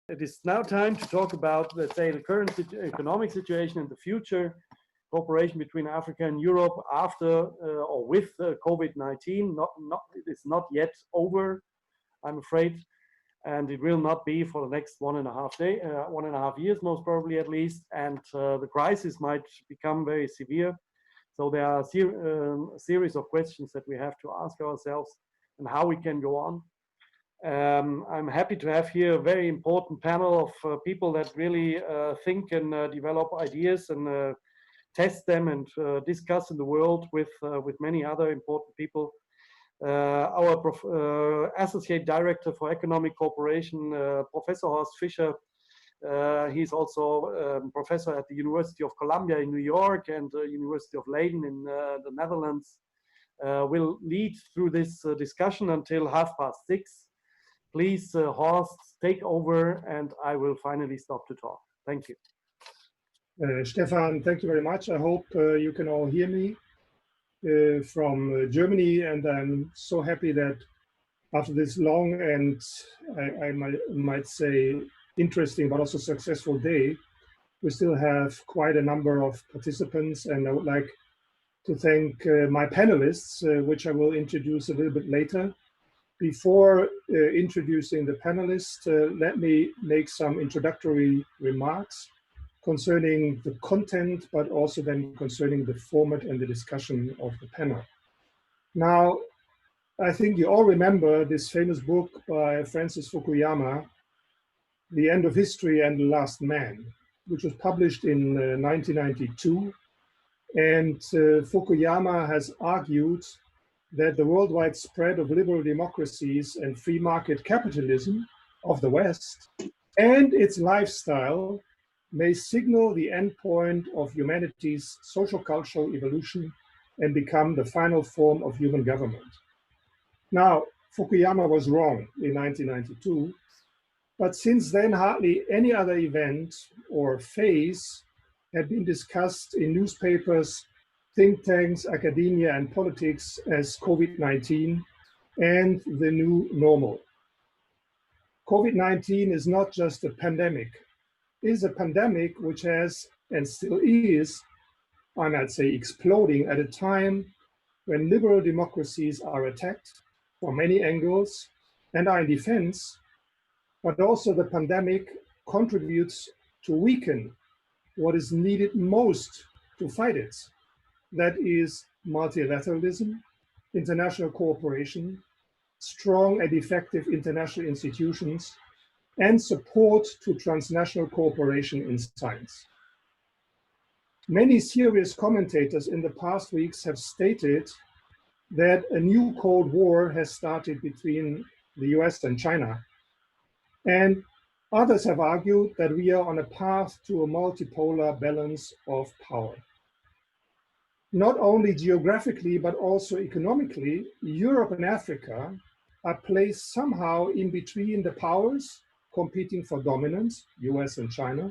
It is now time to talk about, let's say, the current economic situation and the future cooperation between Africa and Europe after or with COVID-19. It's not yet over, I'm afraid, and it will not be for the next 1.5 years, most probably at least. And the crisis might become very severe. So there are a series of questions that we have to ask ourselves and how we can go on. I'm happy to have here a very important panel of people that really think and develop ideas and test them and discuss in the world with many other important people. Our Associate Director for Economic Cooperation, Professor Horst Fischer, he's also professor at the University of Columbia in New York and University of Leiden in the Netherlands, will lead through this discussion until 6:30. Please, Horst, take over, and I will finally stop to talk. Thank you. Stefan, thank you very much. I hope you can all hear me from Germany, and I'm so happy that after this long and I might say interesting but also successful day, we still have quite a number of participants, and I would like to thank my panelists, which I will introduce a little bit later. Before introducing the panelists, let me make some introductory remarks concerning the content, but also then concerning the format and the discussion of the panel. Now, I think you all remember this famous book by Francis Fukuyama, The End of History and the Last Man, which was published in 1992. And Fukuyama has argued that the worldwide spread of liberal democracies and free market capitalism of the West and its lifestyle may signal the endpoint of humanity's social-cultural evolution and become the final form of human government. Now, Fukuyama was wrong in 1992, but since then hardly any other event or phase had been discussed in newspapers, think tanks, academia, and politics as COVID-19 and the new normal. COVID-19 is not just a pandemic. It is a pandemic which has and still is, I might say, exploding at a time when liberal democracies are attacked from many angles and are in defense, but also the pandemic contributes to weaken what is needed most to fight it. That is multilateralism, international cooperation, strong and effective international institutions, and support to transnational cooperation in science. Many serious commentators in the past weeks have stated that a new Cold War has started between the US and China. And others have argued that we are on a path to a multipolar balance of power. Not only geographically, but also economically, Europe and Africa are placed somehow in between the powers competing for dominance, US and China,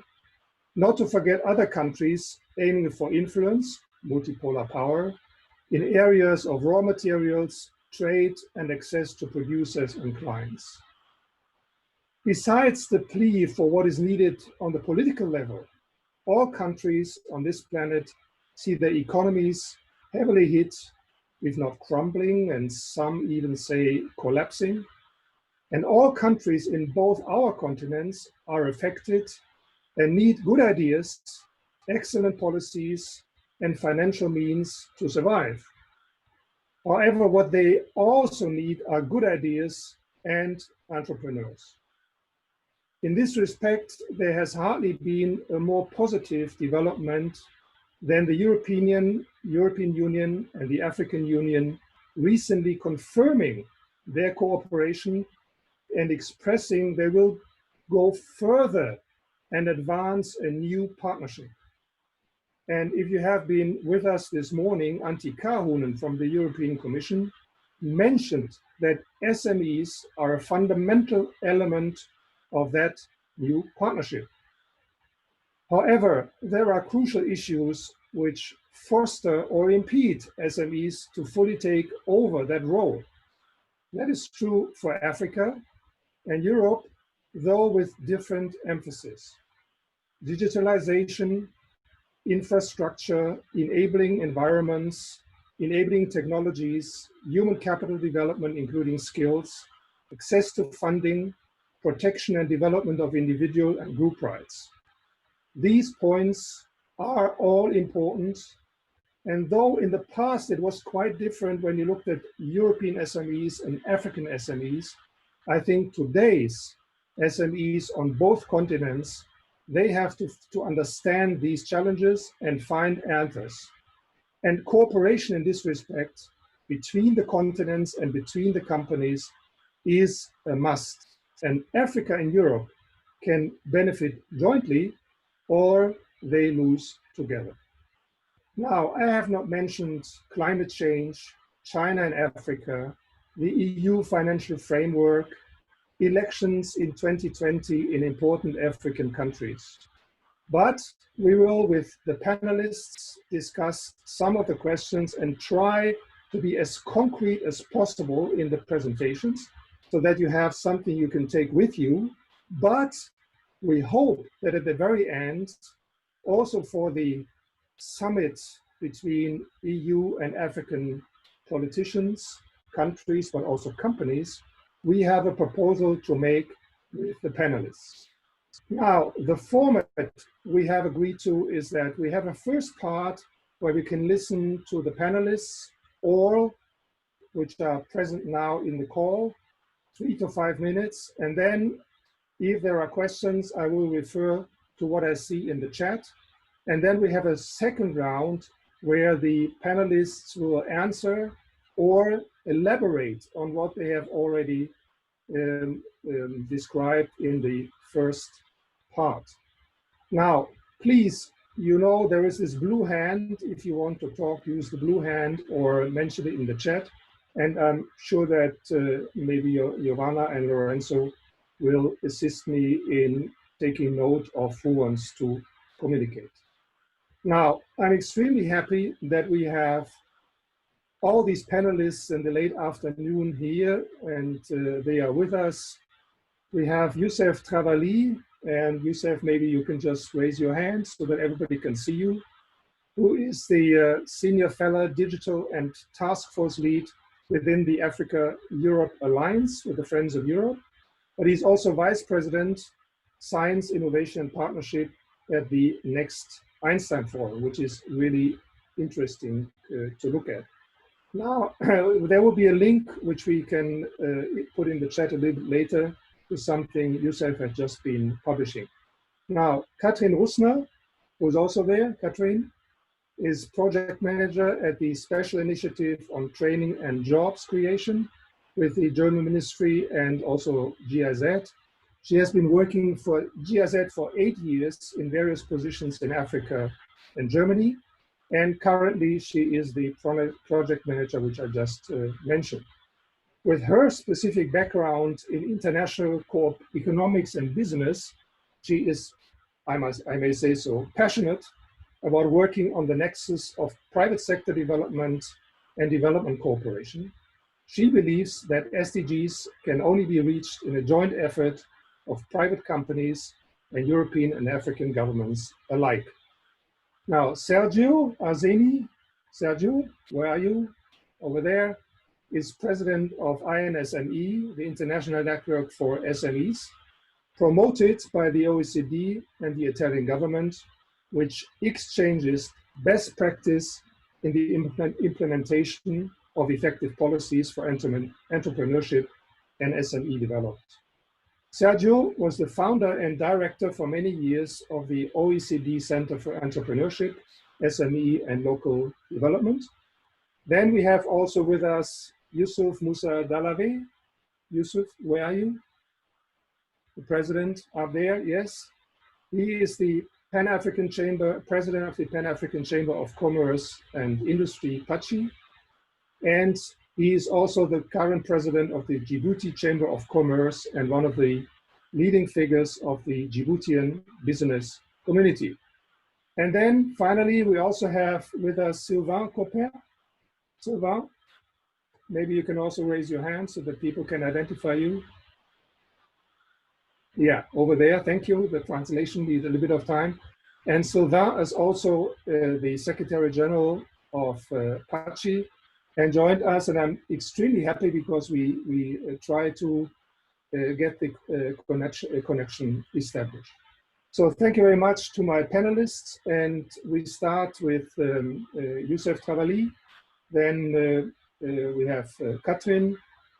not to forget other countries aiming for influence, multipolar power, in areas of raw materials, trade, and access to producers and clients. Besides the plea for what is needed on the political level, all countries on this planet see their economies heavily hit, if not crumbling, and some even say collapsing. And all countries in both our continents are affected and need good ideas, excellent policies, and financial means to survive. However, what they also need are good ideas and entrepreneurs. In this respect, there has hardly been a more positive development than the European Union and the African Union recently confirming their cooperation and expressing they will go further and advance a new partnership. And if you have been with us this morning, Antti Kahunen from the European Commission mentioned that SMEs are a fundamental element of that new partnership. However, there are crucial issues which foster or impede SMEs to fully take over that role. That is true for Africa, and Europe though with different emphasis. Digitalization, infrastructure, enabling environments, enabling technologies, human capital development, including skills, access to funding, protection and development of individual and group rights. These points are all important. And though in the past it was quite different when you looked at European SMEs and African SMEs, I think today's SMEs on both continents, they have to understand these challenges and find answers. And cooperation in this respect between the continents and between the companies is a must. And Africa and Europe can benefit jointly or they lose together. Now, I have not mentioned climate change, China and Africa, the EU financial framework, elections in 2020 in important African countries. But we will, with the panelists, discuss some of the questions and try to be as concrete as possible in the presentations so that you have something you can take with you. But we hope that at the very end, also for the summit between EU and African politicians, countries, but also companies, we have a proposal to make with the panelists. Now, the format we have agreed to is that we have a first part where we can listen to the panelists, all which are present now in the call, 3 to 5 minutes. And then if there are questions, I will refer to what I see in the chat. And then we have a second round where the panelists will answer or elaborate on what they have already described in the first part. Now, please, you know, there is this blue hand. If you want to talk, use the blue hand or mention it in the chat. And I'm sure that maybe Giovanna and Lorenzo will assist me in taking note of who wants to communicate. Now, I'm extremely happy that we have all these panelists in the late afternoon here, and they are with us. We have Youssouf Travali, and Youssouf, maybe you can just raise your hand so that everybody can see you, who is the Senior Fellow Digital and Task Force Lead within the Africa-Europe Alliance with the Friends of Europe. But he's also Vice President, Science, Innovation and Partnership at the next Einstein Forum, which is really interesting to look at. Now, there will be a link which we can put in the chat a little bit later to something Youssouf has just been publishing. Now, Kathryn Rusner, who's also there, Kathryn, is Project Manager at the Special Initiative on Training and Jobs Creation with the German Ministry and also GIZ. She has been working for GIZ for 8 years in various positions in Africa and Germany. And currently she is the project manager, which I just mentioned. With her specific background in international economics and business, she is, I may say so, passionate about working on the nexus of private sector development and development cooperation. She believes that SDGs can only be reached in a joint effort of private companies and European and African governments alike. Now, Sergio Arzeni, Sergio, where are you? Over there, is president of INSME, the International Network for SMEs, promoted by the OECD and the Italian government, which exchanges best practice in the implementation of effective policies for entrepreneurship and SME development. Sergio was the founder and director for many years of the OECD Center for Entrepreneurship, SME and Local Development. Then we have also with us Youssouf Moussa Dawaleh. Youssouf, where are you? The president up there, yes. He is the Pan-African Chamber, president of the Pan-African Chamber of Commerce and Industry, PACI. And he is also the current president of the Djibouti Chamber of Commerce and one of the leading figures of the Djiboutian business community. And then finally, we also have with us Sylvain Kopoin. Sylvain, maybe you can also raise your hand so that people can identify you. Yeah, over there. Thank you. The translation needs a little bit of time. And Sylvain is also the Secretary General of PACI and joined us. And I'm extremely happy because we try to get the connection established. So thank you very much to my panelists. And we start with Youssouf Travali. Then we have Kathrin,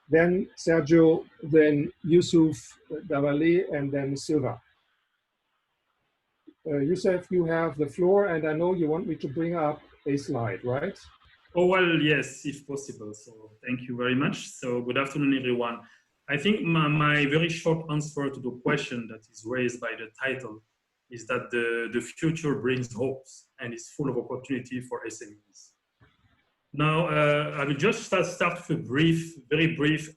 then Sergio, then Youssouf, Dawaleh, and then Sylvain. Youssouf, you have the floor, and I know you want me to bring up a slide, right? Oh, well, yes, if possible. So thank you very much. So good afternoon, everyone. I think my very short answer to the question that is raised by the title is that the future brings hopes and is full of opportunity for SMEs. Now, I will just start with a very brief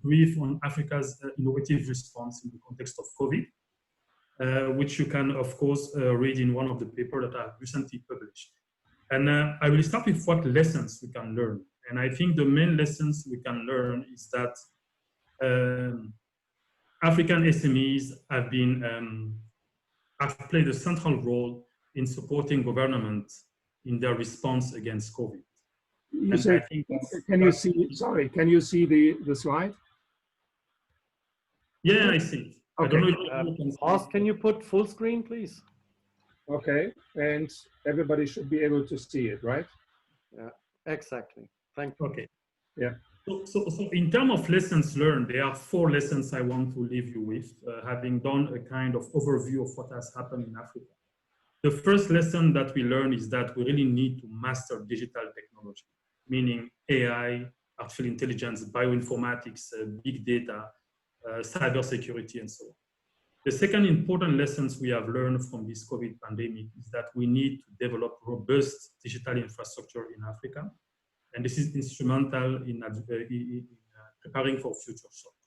brief on Africa's innovative response in the context of COVID, which you can, of course, read in one of the papers that I've recently published. And I will start with what lessons we can learn. And I think the main lessons we can learn is that African SMEs have played a central role in supporting government in their response against COVID. You say, can you see the slide? Yeah, I see. Okay. I don't know if you can see. Horst, can you put full screen, please? Okay, and everybody should be able to see it, right? Yeah, exactly. Thank you. Okay. Yeah. So in terms of lessons learned, there are 4 lessons I want to leave you with, having done a kind of overview of what has happened in Africa. The first lesson that we learn is that we really need to master digital technology, meaning AI, artificial intelligence, bioinformatics, big data, cybersecurity, and so on. The second important lessons we have learned from this COVID pandemic is that we need to develop robust digital infrastructure in Africa. And this is instrumental in preparing for future shocks.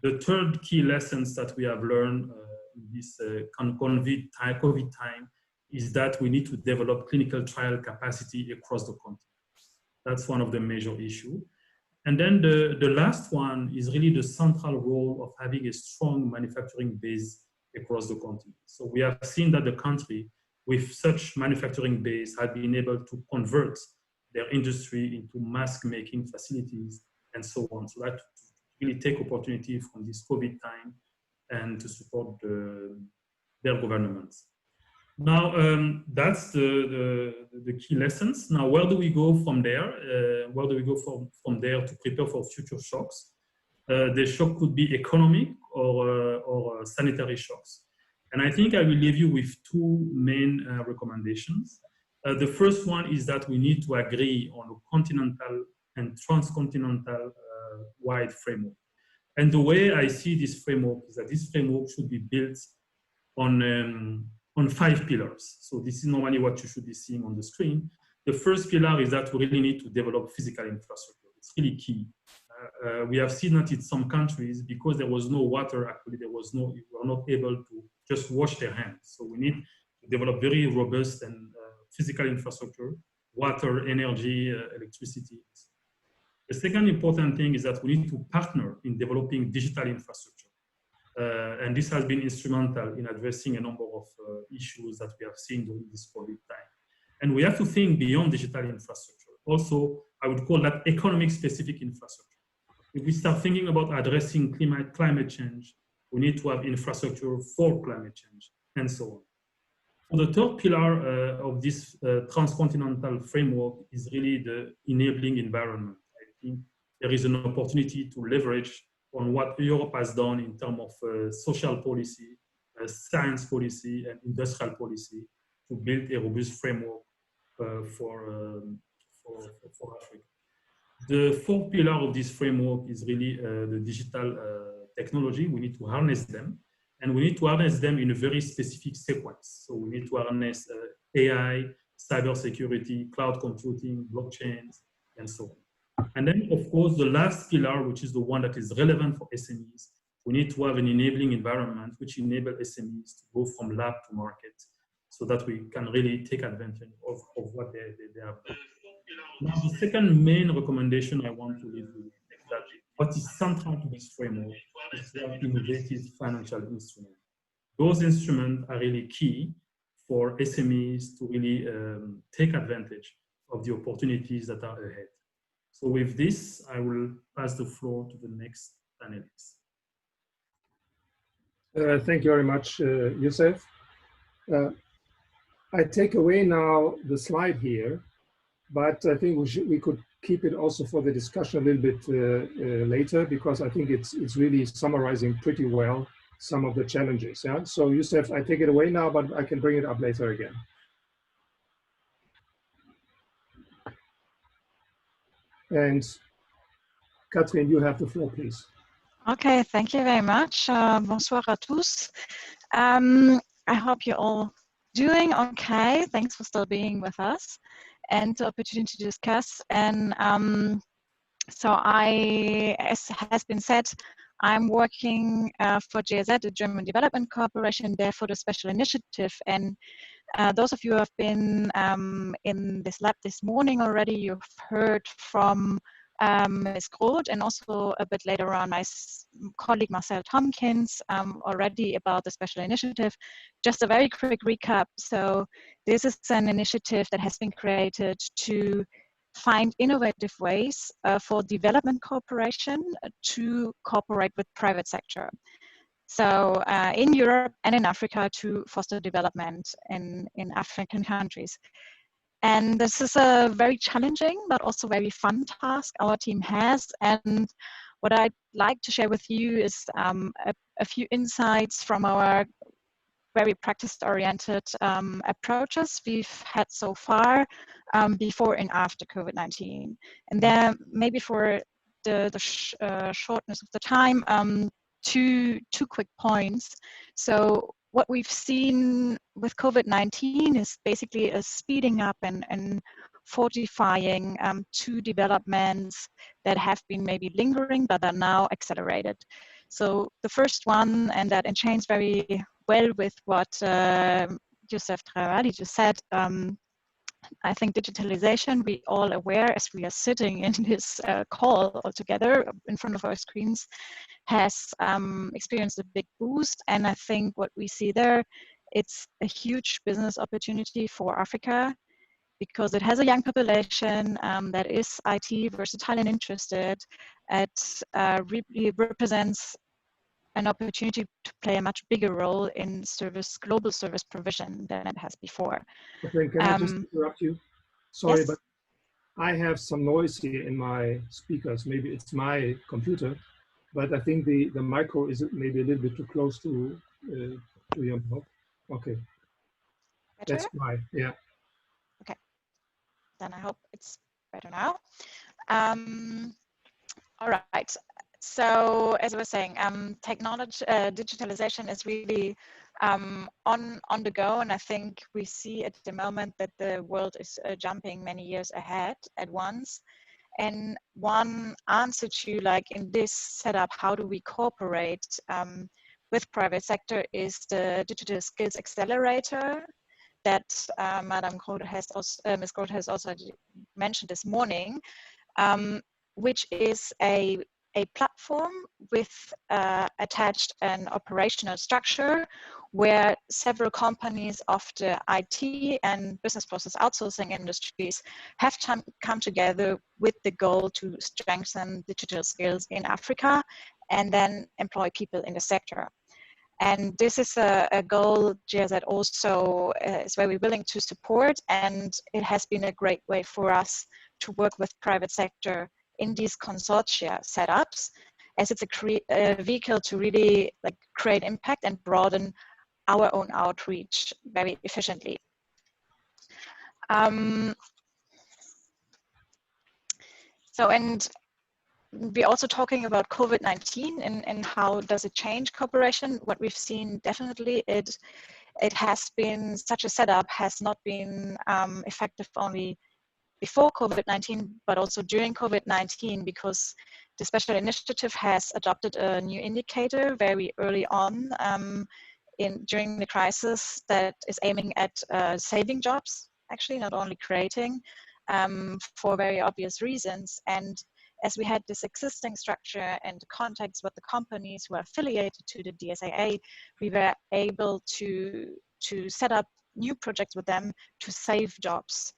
The third key lessons that we have learned in this COVID time is that we need to develop clinical trial capacity across the continent. That's one of the major issues. And then the last one is really the central role of having a strong manufacturing base across the continent. So we have seen that the country with such manufacturing base had been able to convert their industry into mask making facilities and so on. So that really take opportunity from this COVID time and to support their governments. Now, that's the key lessons. Now, where do we go from there? Where do we go from there to prepare for future shocks? The shock could be economic or sanitary shocks. And I think I will leave you with 2 main recommendations. The first one is that we need to agree on a continental and transcontinental wide framework. And the way I see this framework is that this framework should be built on 5 pillars. So this is normally what you should be seeing on the screen. The first pillar is that we really need to develop physical infrastructure. It's really key. We have seen that in some countries, because there was no water, actually we were not able to just wash their hands. So we need to develop very robust and physical infrastructure, water, energy, electricity. The second important thing is that we need to partner in developing digital infrastructure. And this has been instrumental in addressing a number of issues that we have seen during this COVID time. And we have to think beyond digital infrastructure. Also, I would call that economic specific infrastructure. If we start thinking about addressing climate change, we need to have infrastructure for climate change and so on. The third pillar of this transcontinental framework is really the enabling environment. I think there is an opportunity to leverage on what Europe has done in terms of social policy, science policy, and industrial policy to build a robust framework for Africa. The fourth pillar of this framework is really the digital technology. We need to harness them, and we need to harness them in a very specific sequence. So we need to harness AI, cybersecurity, cloud computing, blockchains, and so on. And then, of course, the last pillar, which is the one that is relevant for SMEs, we need to have an enabling environment which enables SMEs to go from lab to market so that we can really take advantage of what they have done. Now, the second main recommendation I want to leave with is that what is central to this framework is to have innovative financial instruments. Those instruments are really key for SMEs to really take advantage of the opportunities that are ahead. So with this, I will pass the floor to the next panelist. Thank you very much, Youssouf. I take away now the slide here, but I think we could keep it also for the discussion a little bit later, because I think it's really summarizing pretty well some of the challenges. Yeah. So Youssouf, I take it away now, but I can bring it up later again. And Kathrin, you have the floor, please. Okay, thank you very much. Bonsoir à tous. I hope you're all doing okay. Thanks for still being with us and the opportunity to discuss. And so as has been said, I'm working for GIZ, the German Development Corporation, there for the special initiative. And those of you who have been in this lab this morning already, you've heard from Ms. Groth and also a bit later on my colleague Marcel Tompkins already about the special initiative. Just a very quick recap. So this is an initiative that has been created to find innovative ways for development cooperation to cooperate with private sector. So in Europe and in Africa to foster development in African countries. And this is a very challenging, but also very fun task our team has. And what I'd like to share with you is a few insights from our very practice-oriented approaches we've had so far before and after COVID-19. And then maybe for the shortness of the time, two quick points. So what we've seen with COVID-19 is basically a speeding up and fortifying two developments that have been maybe lingering but are now accelerated. So the first one, and that enchains very well with what Youssouf just said, I think digitalization, we all aware as we are sitting in this call all together in front of our screens, has experienced a big boost. And I think what we see there, it's a huge business opportunity for Africa because it has a young population that is IT versatile and interested. It really represents an opportunity to play a much bigger role in global service provision than it has before. Okay, can I just interrupt you? Sorry, yes? but I have some noise here in my speakers. Maybe it's my computer, but I think the micro is maybe a little bit too close to your mouth. Okay, Better? That's why, yeah. Okay, then I hope it's better now. All right. So as I was saying, digitalization is really on the go, and I think we see at the moment that the world is jumping many years ahead at once. And one answer to, like, in this setup, how do we cooperate with private sector is the Digital Skills Accelerator that Madame Groth has also, Ms. Groth has also mentioned this morning, which is a platform with attached an operational structure where several companies of the IT and business process outsourcing industries have come together with the goal to strengthen digital skills in Africa and then employ people in the sector. And this is a goal GIZ also is very willing to support, and it has been a great way for us to work with private sector in these consortia setups, as it's a vehicle to really create impact and broaden our own outreach very efficiently. And we're also talking about COVID-19 and how does it change cooperation. What we've seen, definitely it has been, such a setup has not been effective only before COVID-19, but also during COVID-19, because the special initiative has adopted a new indicator very early on during the crisis that is aiming at saving jobs, actually, not only creating, for very obvious reasons. And as we had this existing structure and contacts with the companies who are affiliated to the DSAA, we were able to set up new projects with them to save jobs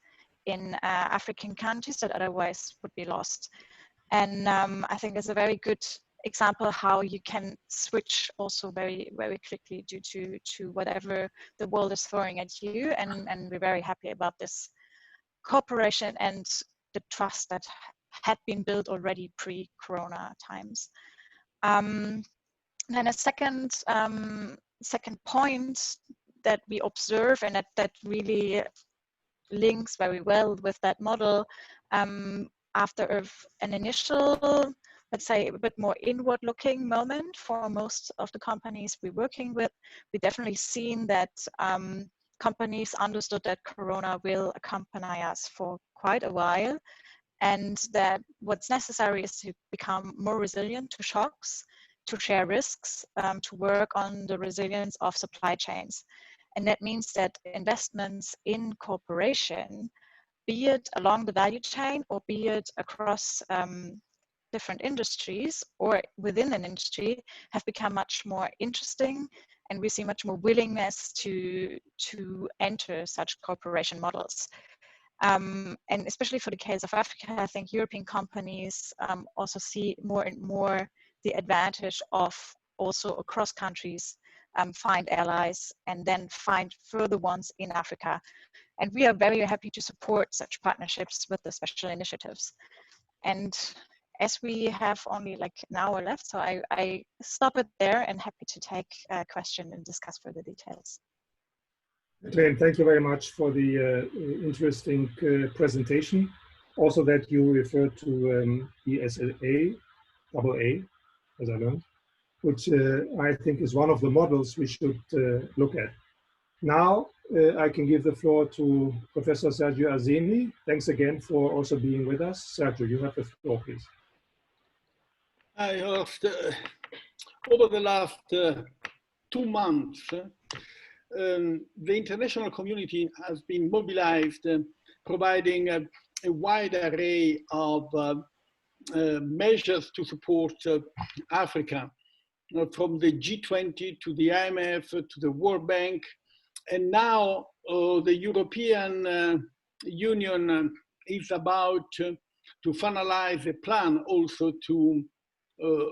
in African countries that otherwise would be lost. And I think it's a very good example how you can switch also very, very quickly due to whatever the world is throwing at you. And we're very happy about this cooperation and the trust that had been built already pre-Corona times. Then a second point that we observe, and that really links very well with that model, after an initial, let's say, a bit more inward-looking moment for most of the companies we're working with, we definitely seen that companies understood that Corona will accompany us for quite a while, and that what's necessary is to become more resilient to shocks, to share risks, to work on the resilience of supply chains. And that means that investments in cooperation, be it along the value chain or be it across different industries or within an industry, have become much more interesting, and we see much more willingness to enter such cooperation models. And especially for the case of Africa, I think European companies also see more and more the advantage of also across countries find allies and then find further ones in Africa. And we are very happy to support such partnerships with the special initiatives. And as we have only like an hour left, so I stop it there and happy to take a question and discuss further details. Kathrin, thank you very much for the interesting presentation. Also that you referred to DSAA, as I learned, which I think is one of the models we should look at. Now I can give the floor to Professor Sergio Arzeni. Thanks again for also being with us. Sergio, you have the floor, please. Hi, Horst. Over the last 2 months, the international community has been mobilized, providing a wide array of measures to support Africa, from the G20 to the IMF to the World Bank. And now the European Union is about to finalize a plan also to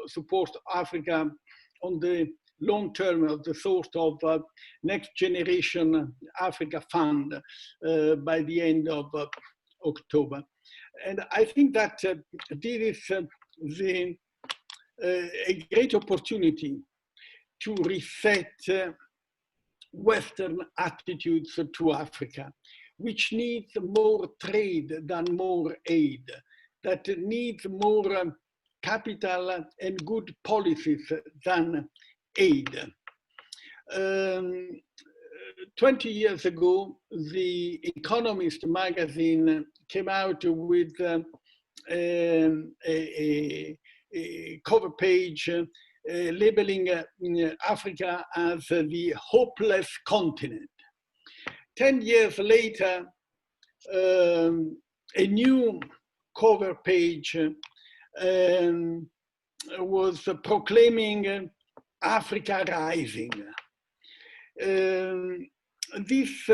support Africa on the long term, of the sort of next generation Africa fund by the end of October. And I think that this is a great opportunity to reset Western attitudes to Africa, which needs more trade than more aid, that needs more capital and good policies than aid. 20 years ago, The Economist magazine came out with a cover page labeling Africa as the hopeless continent. 10 years later, a new cover page was proclaiming Africa rising. This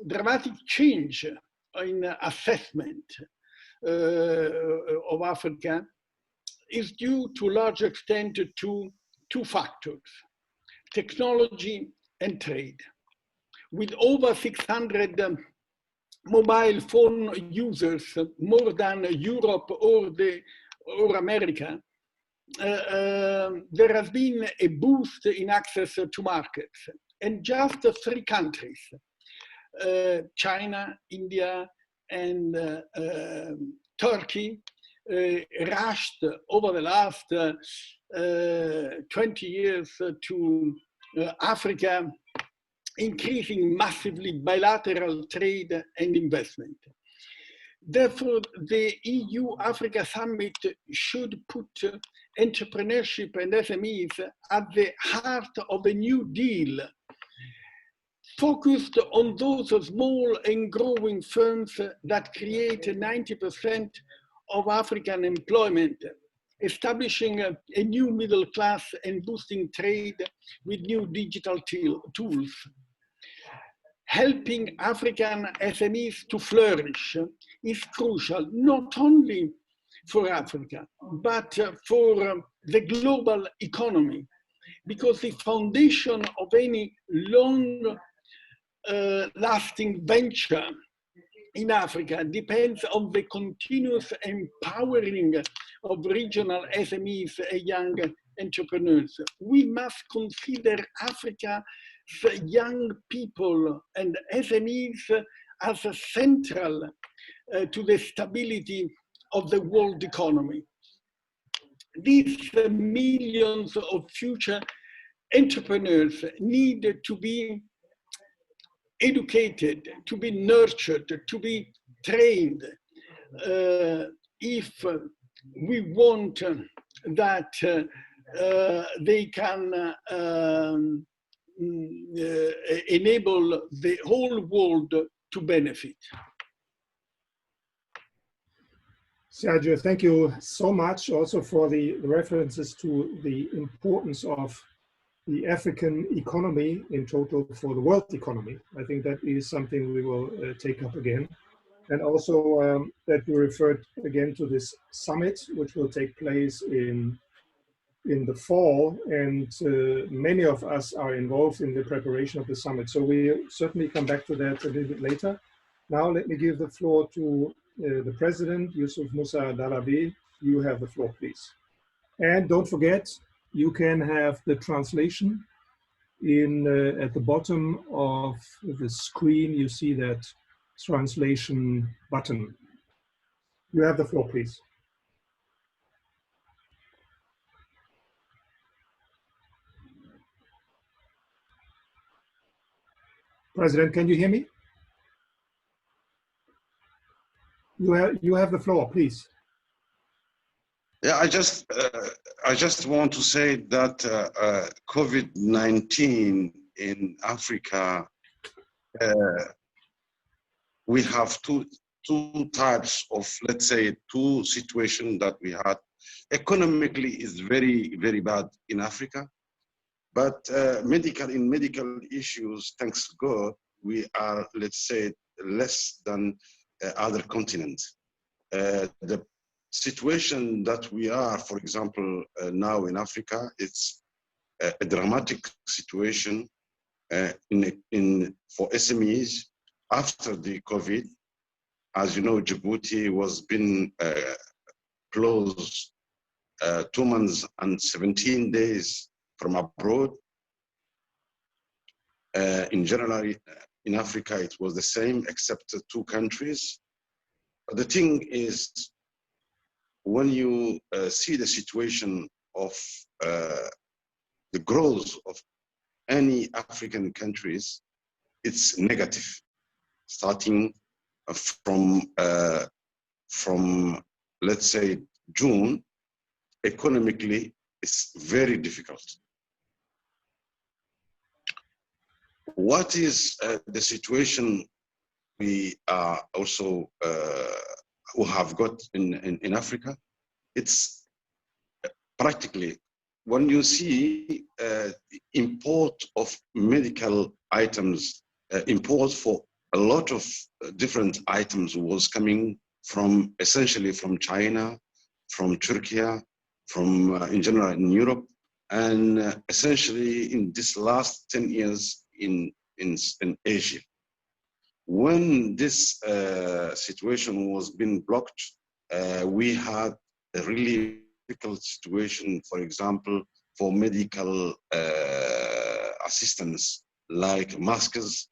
dramatic change in assessment of Africa is due to a large extent to 2 factors: technology and trade. With over 600 mobile phone users, more than Europe or America, there has been a boost in access to markets. And just 3 countries, China, India, and Turkey, rushed over the last 20 years to Africa, increasing massively bilateral trade and investment. Therefore, the EU-Africa Summit should put entrepreneurship and SMEs at the heart of a new deal, focused on those small and growing firms that create 90% of African employment, establishing a new middle class and boosting trade with new digital tools. Helping African SMEs to flourish is crucial, not only for Africa, but for the global economy, because the foundation of any long-lasting venture in Africa depends on the continuous empowering of regional SMEs and young entrepreneurs. We must consider Africa's young people and SMEs as central to the stability of the world economy. These millions of future entrepreneurs need to be educated, to be nurtured, to be trained, if we want that they can enable the whole world to benefit. Sergio, thank you so much also for the references to the importance of the African economy in total for the world economy. I think that is something we will take up again. And also that you referred again to this summit, which will take place in the fall. And many of us are involved in the preparation of the summit. So we certainly come back to that a little bit later. Now let me give the floor to the President, Youssouf Moussa Dalabi. You have the floor, please. And don't forget, you can have the translation in at the bottom of the screen. You see that translation button. You have the floor, please. President, can you hear me? You have the floor, please. Yeah, I just want to say that COVID-19 in Africa, we have two types of, let's say, two situations that we had. Economically is very, very bad in Africa, but in medical issues, thanks God, we are, let's say, less than other continents. The situation that we are, for example, now in Africa, it's a dramatic situation for SMEs after the COVID. As you know, Djibouti was been closed 2 months and 17 days from abroad. In general, in Africa, it was the same, except 2 countries. But the thing is, when you see the situation of the growth of any African countries, it's negative, starting from let's say June. Economically, it's very difficult. What is the situation we are also who have got in Africa? It's practically, when you see the import of medical items, import for a lot of different items was coming from, essentially from China, from Turkey, from in general in Europe, and essentially in this last 10 years in Asia. When this situation was being blocked, we had a really difficult situation, for example, for medical assistance, like masks,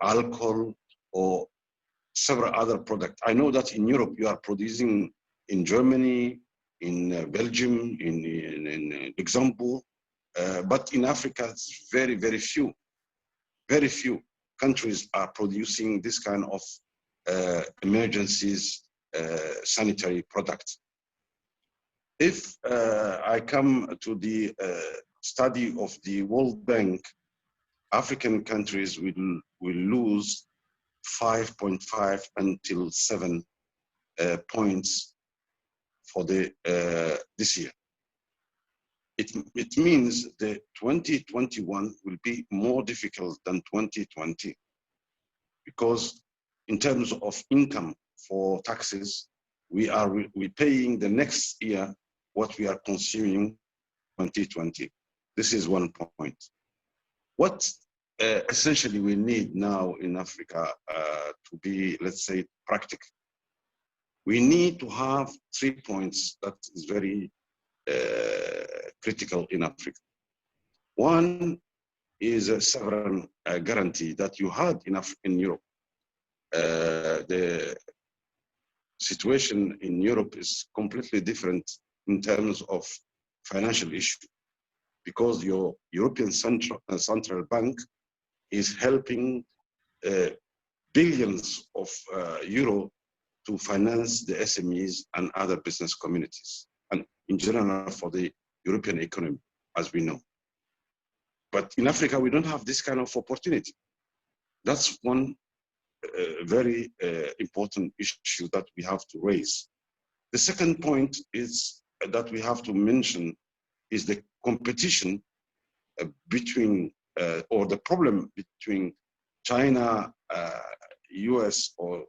alcohol, or several other products. I know that in Europe you are producing in Germany, in Belgium, in Luxembourg, but in Africa it's very, very few. Very few countries are producing this kind of emergencies sanitary products. If I come to the study of the World Bank, African countries will lose 5.5 until 7 points for the this year. It means the 2021 will be more difficult than 2020 because in terms of income for taxes, we're paying the next year what we are consuming 2020. This is one point. What essentially we need now in Africa to be, let's say, practical. We need to have 3 points that is very critical in Africa. One is a sovereign guarantee that you had in Europe. The situation in Europe is completely different in terms of financial issue because your European Central Bank is helping billions of euro to finance the SMEs and other business communities, and in general for the European economy, as we know. But in Africa, we don't have this kind of opportunity. That's one very important issue that we have to raise. The second point is that we have to mention is the competition between, or the problem between China, US, or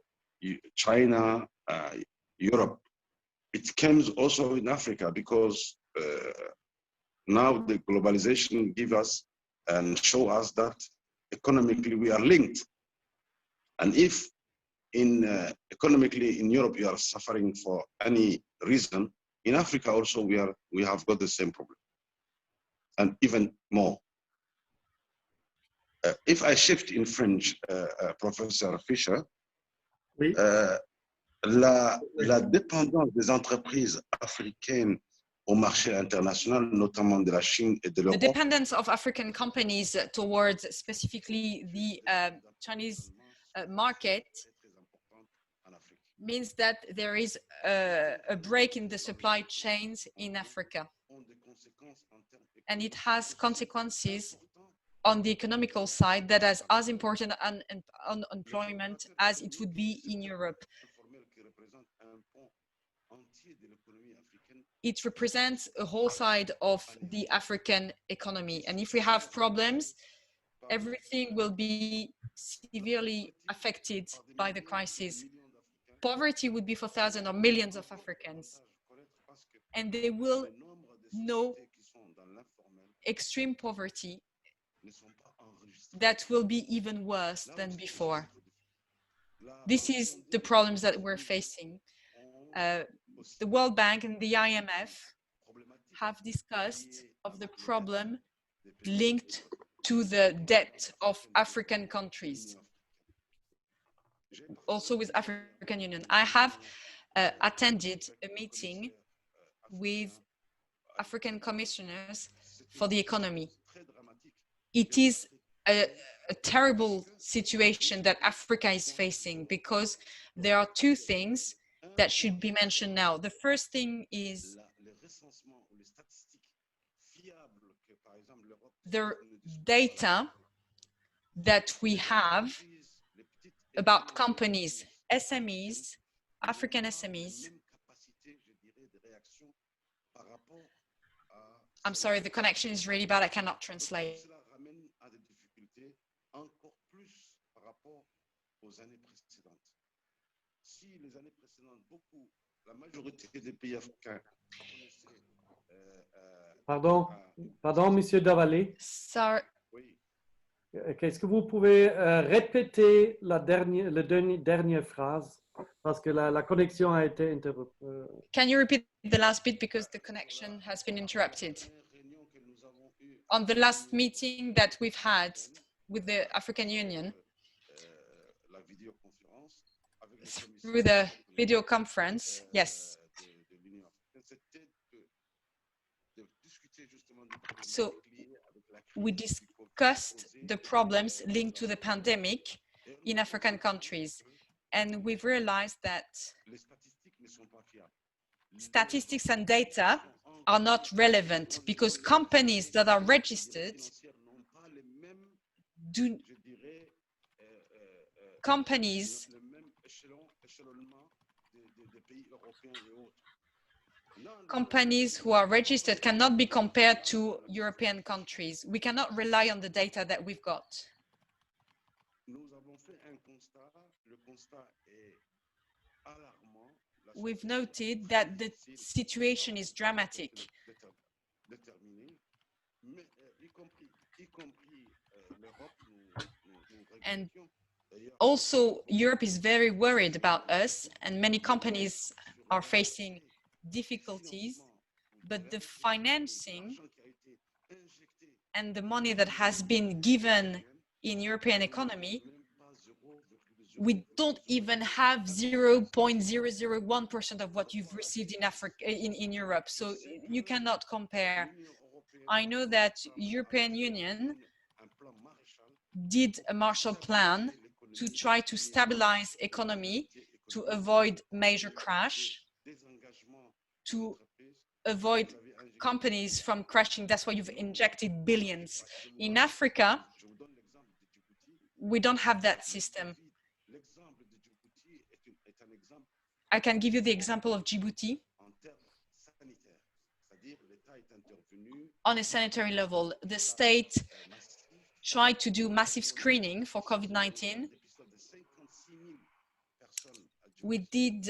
China, Europe. It comes also in Africa because now the globalization gives us and show us that economically we are linked. And if economically in Europe you are suffering for any reason, in Africa also we have got the same problem, and even more. If I shift in French, Professor Fischer, Oui. La dépendance des entreprises africaines au marché international, notamment de la Chine et de l'Europe. The dependence of African companies towards specifically the Chinese market means that there is a break in the supply chains in Africa. And it has consequences on the economical side that is as important on unemployment as it would be in Europe. It represents a whole side of the African economy. And if we have problems, everything will be severely affected by the crisis. Poverty would be for thousands or millions of Africans. And they will know extreme poverty that will be even worse than before. This is the problems that we're facing. The World Bank and the IMF have discussed of the problem linked to the debt of African countries, also with African Union. I have attended a meeting with African commissioners for the economy. It is a terrible situation that Africa is facing because there are two things that should be mentioned now. The first thing is the data that we have about companies, SMEs, African SMEs. I'm sorry, the connection is really bad. I cannot translate. Pardon, Monsieur Dawaleh. Sorry. Est-ce que vous pouvez répéter la dernière phrase parce que la connexion a été interrompue. Can you repeat the last bit because the connection has been interrupted? On the last meeting that we've had with the African Union, through the video conference, yes. So we discussed the problems linked to the pandemic in African countries. And we've realized that statistics and data are not relevant because companies that are registered companies companies who are registered cannot be compared to European countries. We cannot rely on the data that we've got. We've noted that the situation is dramatic. And also, Europe is very worried about us, and many companies are facing difficulties, but the financing and the money that has been given in European economy, we don't even have 0.001% of what you've received in Africa, in Europe. So you cannot compare. I know that European Union did a Marshall Plan to try to stabilize economy, to avoid major crash, to avoid companies from crashing. That's why you've injected billions. In Africa, we don't have that system. I can give you the example of Djibouti. On a sanitary level, the state tried to do massive screening for COVID-19. We did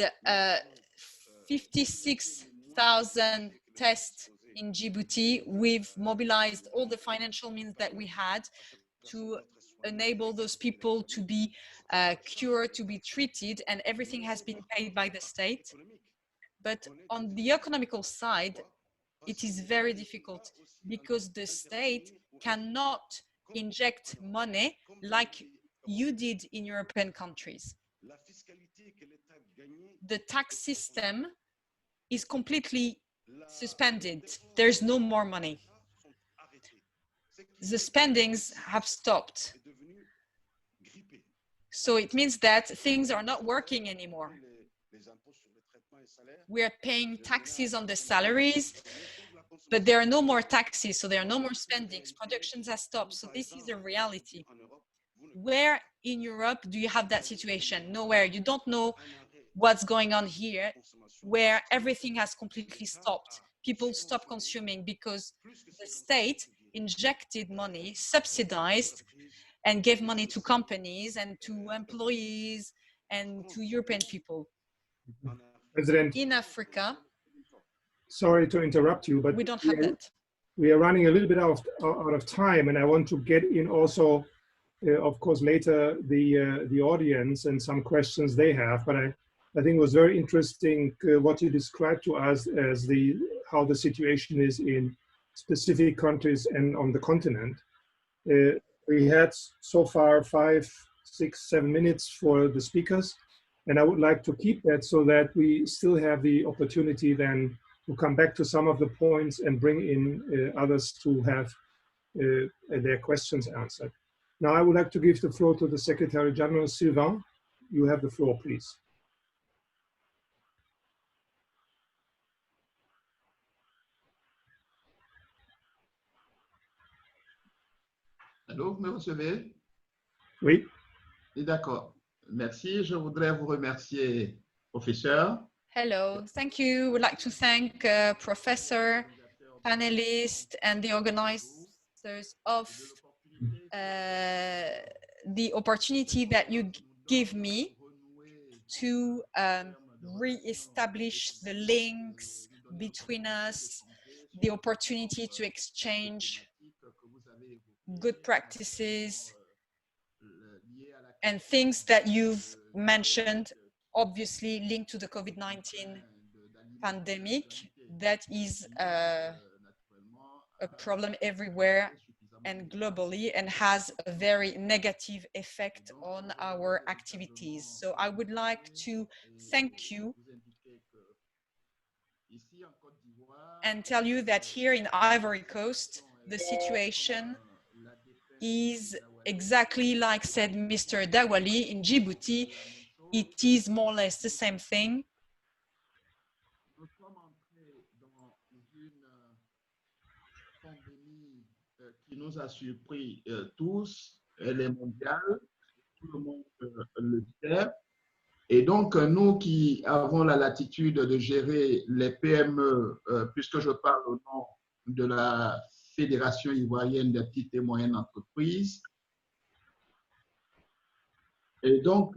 56,000 tests in Djibouti. We've mobilized all the financial means that we had to enable those people to be cured, to be treated, and everything has been paid by the state. But on the economical side, it is very difficult because the state cannot inject money like you did in European countries. The tax system is completely suspended. There's no more money. The spendings have stopped. So it means that things are not working anymore. We are paying taxes on the salaries, but there are no more taxes, so there are no more spendings. Productions have stopped. So this is a reality. Where in Europe do you have that situation? Nowhere. You don't know what's going on here, where everything has completely stopped. People stop consuming because the state injected money, subsidized, and gave money to companies and to employees and to European people. President, in Africa, sorry to interrupt you, but we don't have that. We are running a little bit out of time, and I want to get in also, of course, later the audience and some questions they have. But I think it was very interesting what you described to us as how the situation is in specific countries and on the continent. We had so far 5, 6, 7 minutes for the speakers, and I would like to keep that so that we still have the opportunity then to come back to some of the points and bring in others to have their questions answered. Now I would like to give the floor to the Secretary General, Sylvain. You have the floor, please. Allô, vous me recevez? Oui. D'accord. Merci. Je voudrais vous remercier, professeur. Hello, thank you. We'd like to thank Professor, panelists, and the organizers of the opportunity that you give me to re-establish the links between us, the opportunity to exchange good practices and things that you've mentioned, obviously linked to the COVID-19 pandemic. That is a problem everywhere and globally, and has a very negative effect on our activities. So I would like to thank you and tell you that here in Ivory Coast, the situation is exactly like said Mr. Dawaleh in Djibouti. It is more or less the same thing. Nous sommes entrés dans une pandémie qui nous a surpris tous. Elle est mondiale, tout le monde le sait. Et donc, nous qui avons la latitude de gérer les PME, puisque je parle au nom de la Fédération ivoirienne des petites et moyennes entreprises, et donc,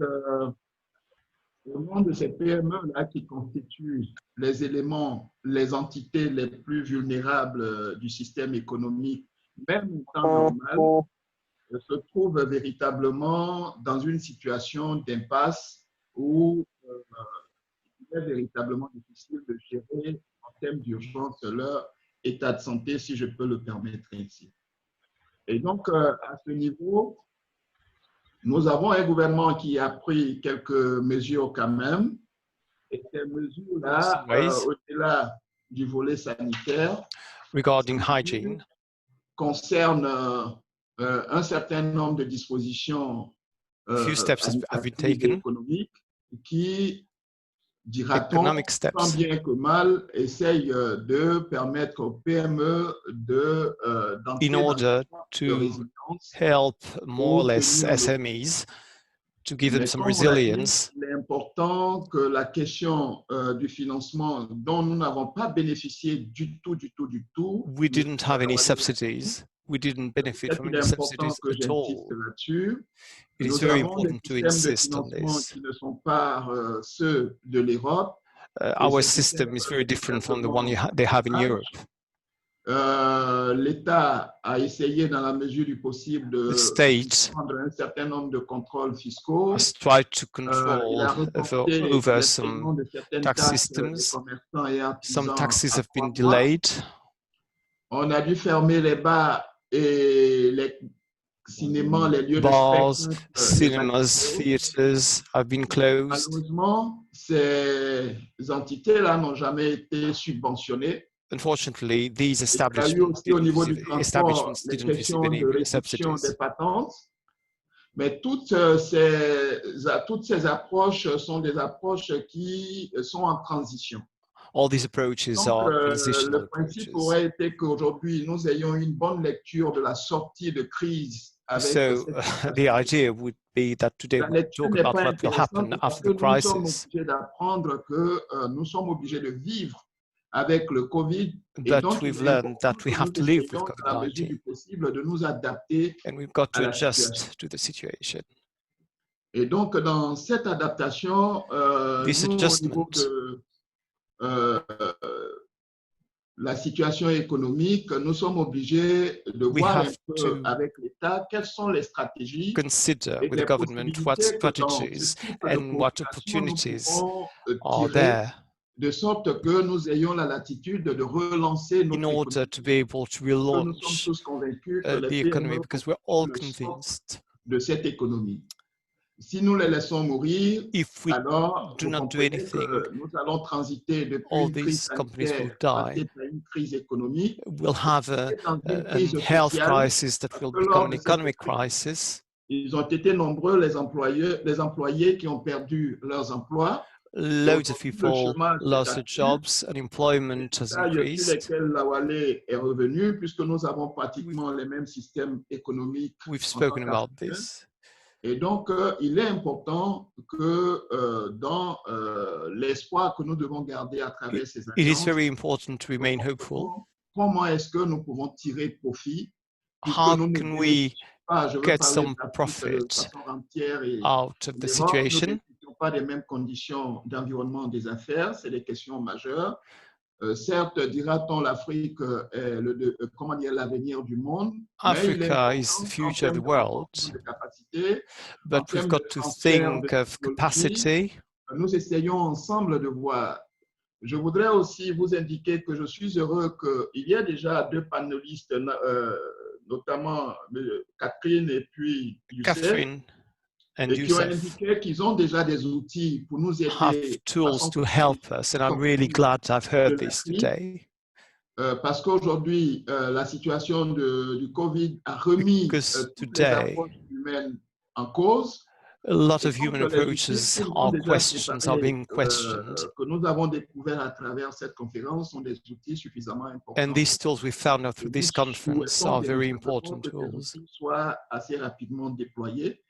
au nom de ces PME-là qui constituent les éléments, les entités les plus vulnérables du système économique, même en temps normal, se trouvent véritablement dans une situation d'impasse où il est véritablement difficile de gérer en termes d'urgence leur état de santé, si je peux le permettre ainsi. Et donc, à ce niveau, nous avons un gouvernement qui a pris quelques mesures quand même. Et ces mesures-là, au-delà du volet sanitaire, regarding hygiene, concernent un certain nombre de dispositions few steps have been taken, économiques qui, dira-t-on, tant bien que mal, essayent de permettre aux PME in order to help more or less SMEs, to give them some resilience. Il est important que la question du financement dont nous n'avons pas bénéficié du tout, we didn't have any subsidies. We didn't benefit from any subsidies at all. It is very important to insist on this. Qui ne sont pas ceux de l'Europe. Our system is very different from the one they have in Europe. L'État a essayé dans la mesure du possible de prendre un certain nombre de contrôles fiscaux. Has tried to control over some tax systems. Some taxes have been delayed. On a dû fermer les bars et les cinémas, les lieux bars, de spectacle. Cinemas, theaters have been closed. Malheureusement, ces entités-là n'ont jamais été subventionnées. Unfortunately, these establishments didn't receive any subsidies. Mais toutes ces approches sont des approches qui sont en transition. All these approaches are transitional Le principe aurait été qu'aujourd'hui, nous ayons une bonne lecture de la sortie de crise. So the idea would be that today we talk about what will happen after the crisis. Nous sommes obligés de vivre avec le Covid. But we've learned that we have to live with COVID-19. And we've got to adjust to the situation. Et donc, dans cette adaptation, this adjustment, la situation économique, nous sommes obligés de voir un peu avec l'État quelles sont les stratégies. Consider with the government what strategies and what opportunities are there. De sorte que nous ayons la latitude de relancer notre in order to be able to relaunch the economy, because we're all convinced de cette économie. Si nous les laissons mourir, if we alors do not do anything, nous allons transiter depuis all une crise these companies will sanitaire die. à une crise économique. We'll have a health crisis that will become an economic crisis. Ils ont été nombreux les employés qui ont perdu leurs emplois. Loads of people lost their jobs, unemployment has increased. Sur lesquels Dawaleh est revenu, puisque nous avons pratiquement les mêmes systèmes économiques. We've spoken about this. Et donc, il est important que dans l'espoir que nous devons garder à travers ces It is alliances, very important to remain hopeful. comment est-ce que nous pouvons tirer profit? How can we get some profit out of the situation? Pas les mêmes conditions d'environnement des affaires, c'est des questions majeures. Certes, dira-t-on, l'Afrique est l'avenir du monde. Africa is the future of the world, but we've got to think of capacity. Nous essayons ensemble de voir. Je voudrais aussi vous indiquer que je suis heureux qu'il y ait déjà deux panélistes, notamment Kathrin et puis Youssouf, and qui ont indiqué qu'ils ont déjà des outils pour nous aider. Have tools to help us, and I'm really glad I've heard this today. Parce qu'aujourd'hui, la situation du Covid a remis toutes les approches humaines en cause. A lot of human approaches are being questioned. Que nous avons découvert à travers cette conférence sont des outils suffisamment importants. And these tools we found out through this conference are very important tools. Soient assez rapidement déployés.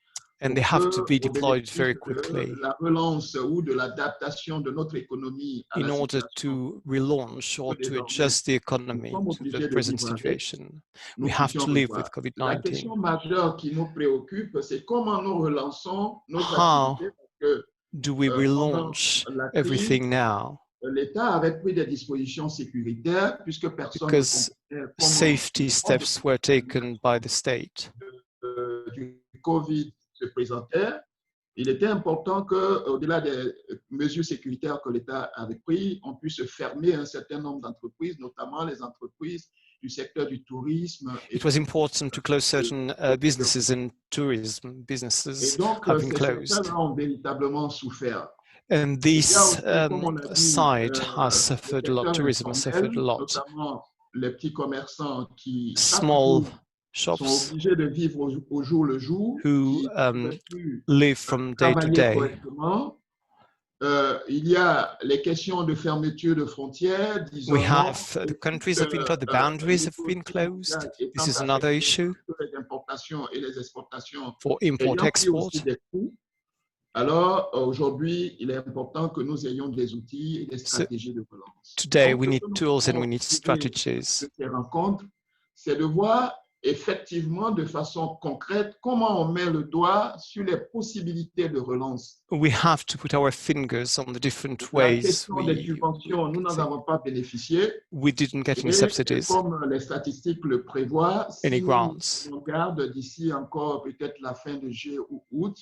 and they have to be deployed very quickly la relance ou de l'adaptation de notre économie à in la order situation to relaunch or to adjust the economy to the present situation. We nous have to puissions live revoir. with La COVID-19. question majeure qui nous préoccupe, c'est comment nous relançons nos How activités parce que do we pendant relaunch la crise, everything now? l'État avait pris des dispositions sécuritaires puisque personne Because ne comprenait safety steps were taken by the state. Du Covid se présentait. Il était important qu'au-delà des mesures sécuritaires que l'État avait prises, on puisse fermer un certain nombre d'entreprises, notamment les entreprises du secteur du tourisme. It was important to close certain businesses, and tourism businesses have been closed. Ces secteurs ont véritablement souffert. And this side has suffered a lot, tourism has suffered a lot. Notamment les petits commerçants qui small sont shops obligés de vivre au jour le jour, who live from day to day. Il y a les questions de fermeture de frontières. We have the countries have been closed, the boundaries have been closed. This is another issue for import-export. Alors, aujourd'hui, il est important que nous ayons des outils et des stratégies de relance. Today, we need tools and we need strategies. Ces rencontres, c'est de voir effectivement de façon concrète comment on met le doigt sur les possibilités de relance. We have to put our fingers on the different ways nous n'en avons pas bénéficié. We didn't get any subsidies. Comme les statistiques le prévoient, any si grants. on regarde d'ici encore peut-être la fin de juillet ou août,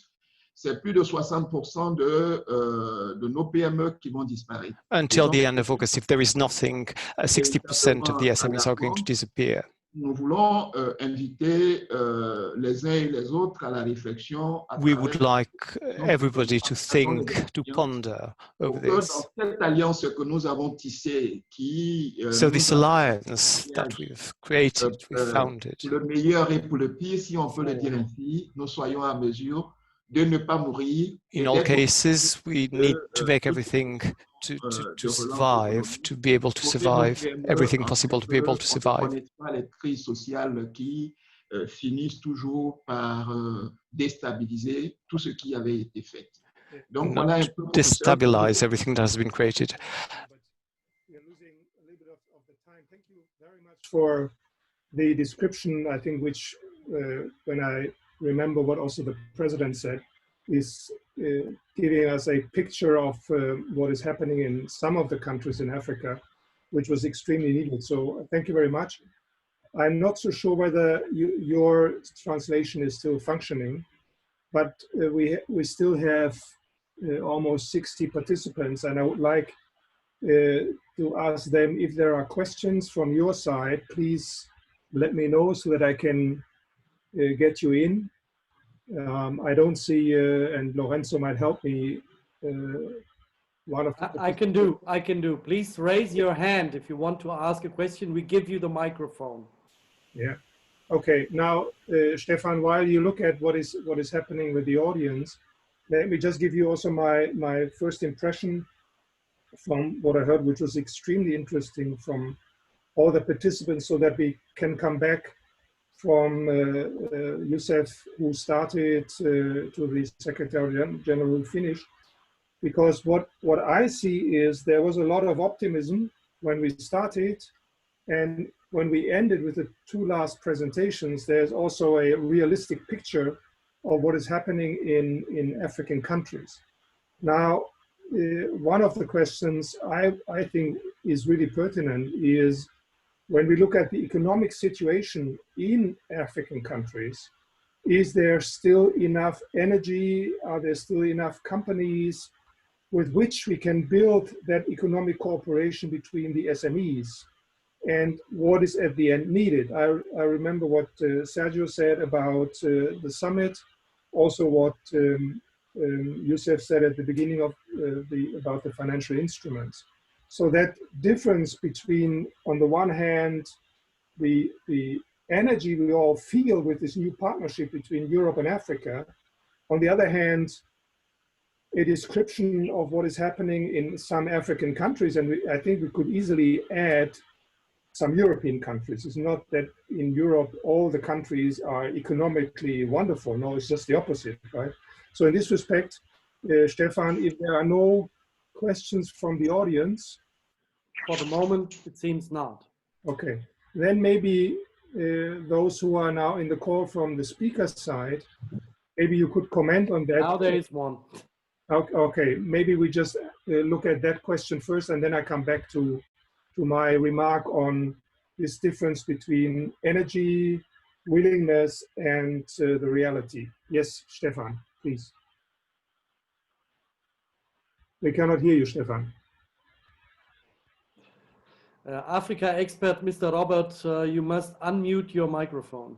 c'est plus de 60% de nos PME qui vont disparaître. Until the end of August, if there is nothing, 60% of the SMEs are going to disappear. Nous voulons inviter les uns et les autres à la réflexion. We would like everybody to think, to ponder over this. Dans cette alliance que nous avons tissée, qui so this alliance that we've created, we've founded. Pour le meilleur et pour le pire, si on peut le dire ainsi, nous soyons à mesure de ne pas mourir. In all cases, we need to make everything to survive, to be able to survive, everything possible to be able to survive. Les crises sociales qui finissent toujours par déstabiliser tout ce qui avait été fait. Donc, voilà un peu destabilize everything that has been created. We are losing a little bit of the time. Thank you very much for the description, I think, which when I remember what also the president said, is giving us a picture of what is happening in some of the countries in Africa, which was extremely needed. So thank you very much. I'm not so sure whether your translation is still functioning, but we still have almost 60 participants, and I would like to ask them if there are questions from your side. Please let me know so that I can get you in. I don't see, and Lorenzo might help me. One of I can do. Please raise your hand if you want to ask a question. We give you the microphone. Yeah. Okay. Now, Stefan, while you look at what is happening with the audience, let me just give you also my first impression from what I heard, which was extremely interesting from all the participants, so that we can come back from Youssouf, who started, to the Secretary General who finished. Because what I see is there was a lot of optimism when we started, and when we ended with the two last presentations, there's also a realistic picture of what is happening in African countries. Now, one of the questions I think is really pertinent is, when we look at the economic situation in African countries, is there still enough energy? Are there still enough companies with which we can build that economic cooperation between the SMEs? And what is at the end needed? I remember what Sergio said about the summit, also what Youssouf said at the beginning of about the financial instruments. So that difference between, on the one hand, the energy we all feel with this new partnership between Europe and Africa, on the other hand, a description of what is happening in some African countries, and I think we could easily add some European countries. It's not that in Europe all the countries are economically wonderful. No, it's just the opposite, right? So in this respect, Stefan, if there are no questions from the audience. For the moment, it seems not. Okay, then maybe those who are now in the call from the speaker side, maybe you could comment on that. Now there is one. Okay, maybe we just look at that question first, and then I come back to my remark on this difference between energy, willingness, and the reality. Yes, Stefan, please. We cannot hear you, Stefan. Africa expert, Mr. Robert, you must unmute your microphone.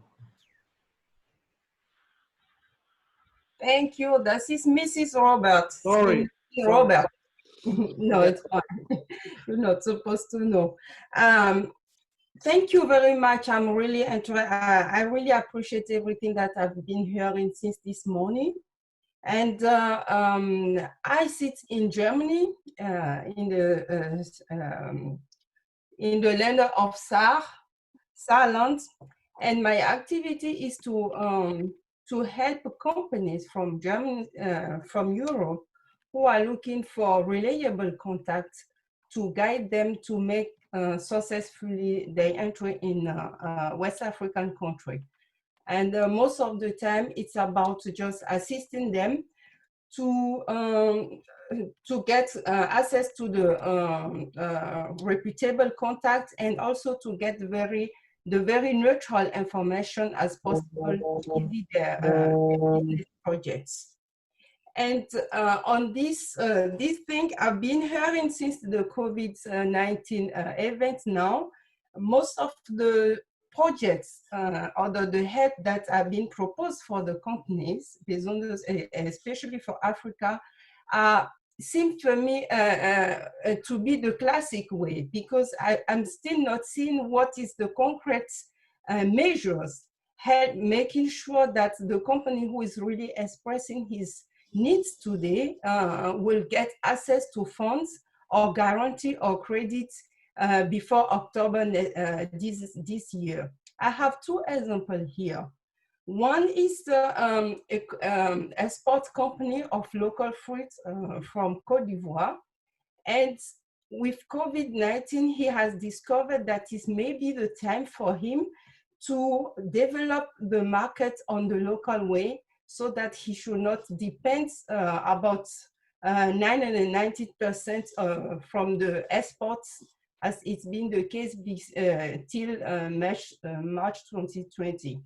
Thank you. This is Mrs. Robert. Sorry. Robert. No, it's fine. You're not supposed to know. Thank you very much. I'm really I really appreciate everything that I've been hearing since this morning. And I sit in Germany, in the land of Saarland, and my activity is to help companies from Germany, from Europe, who are looking for reliable contacts to guide them to make successfully their entry in West African country. And most of the time, it's about just assisting them to get access to the reputable contacts, and also to get the very neutral information as possible in their projects. And on this thing, I've been hearing since the COVID-19 event now, most of the projects or the help that have been proposed for the companies, especially for Africa, seem to me to be the classic way, because I'm still not seeing what is the concrete measures help making sure that the company who is really expressing his needs today will get access to funds or guarantee or credit before October this year. I have two examples here. One is the export company of local fruits from Côte d'Ivoire. And with COVID-19, he has discovered that it may be the time for him to develop the market on the local way, so that he should not depend about 990% from the exports, as it's been the case till March 2020.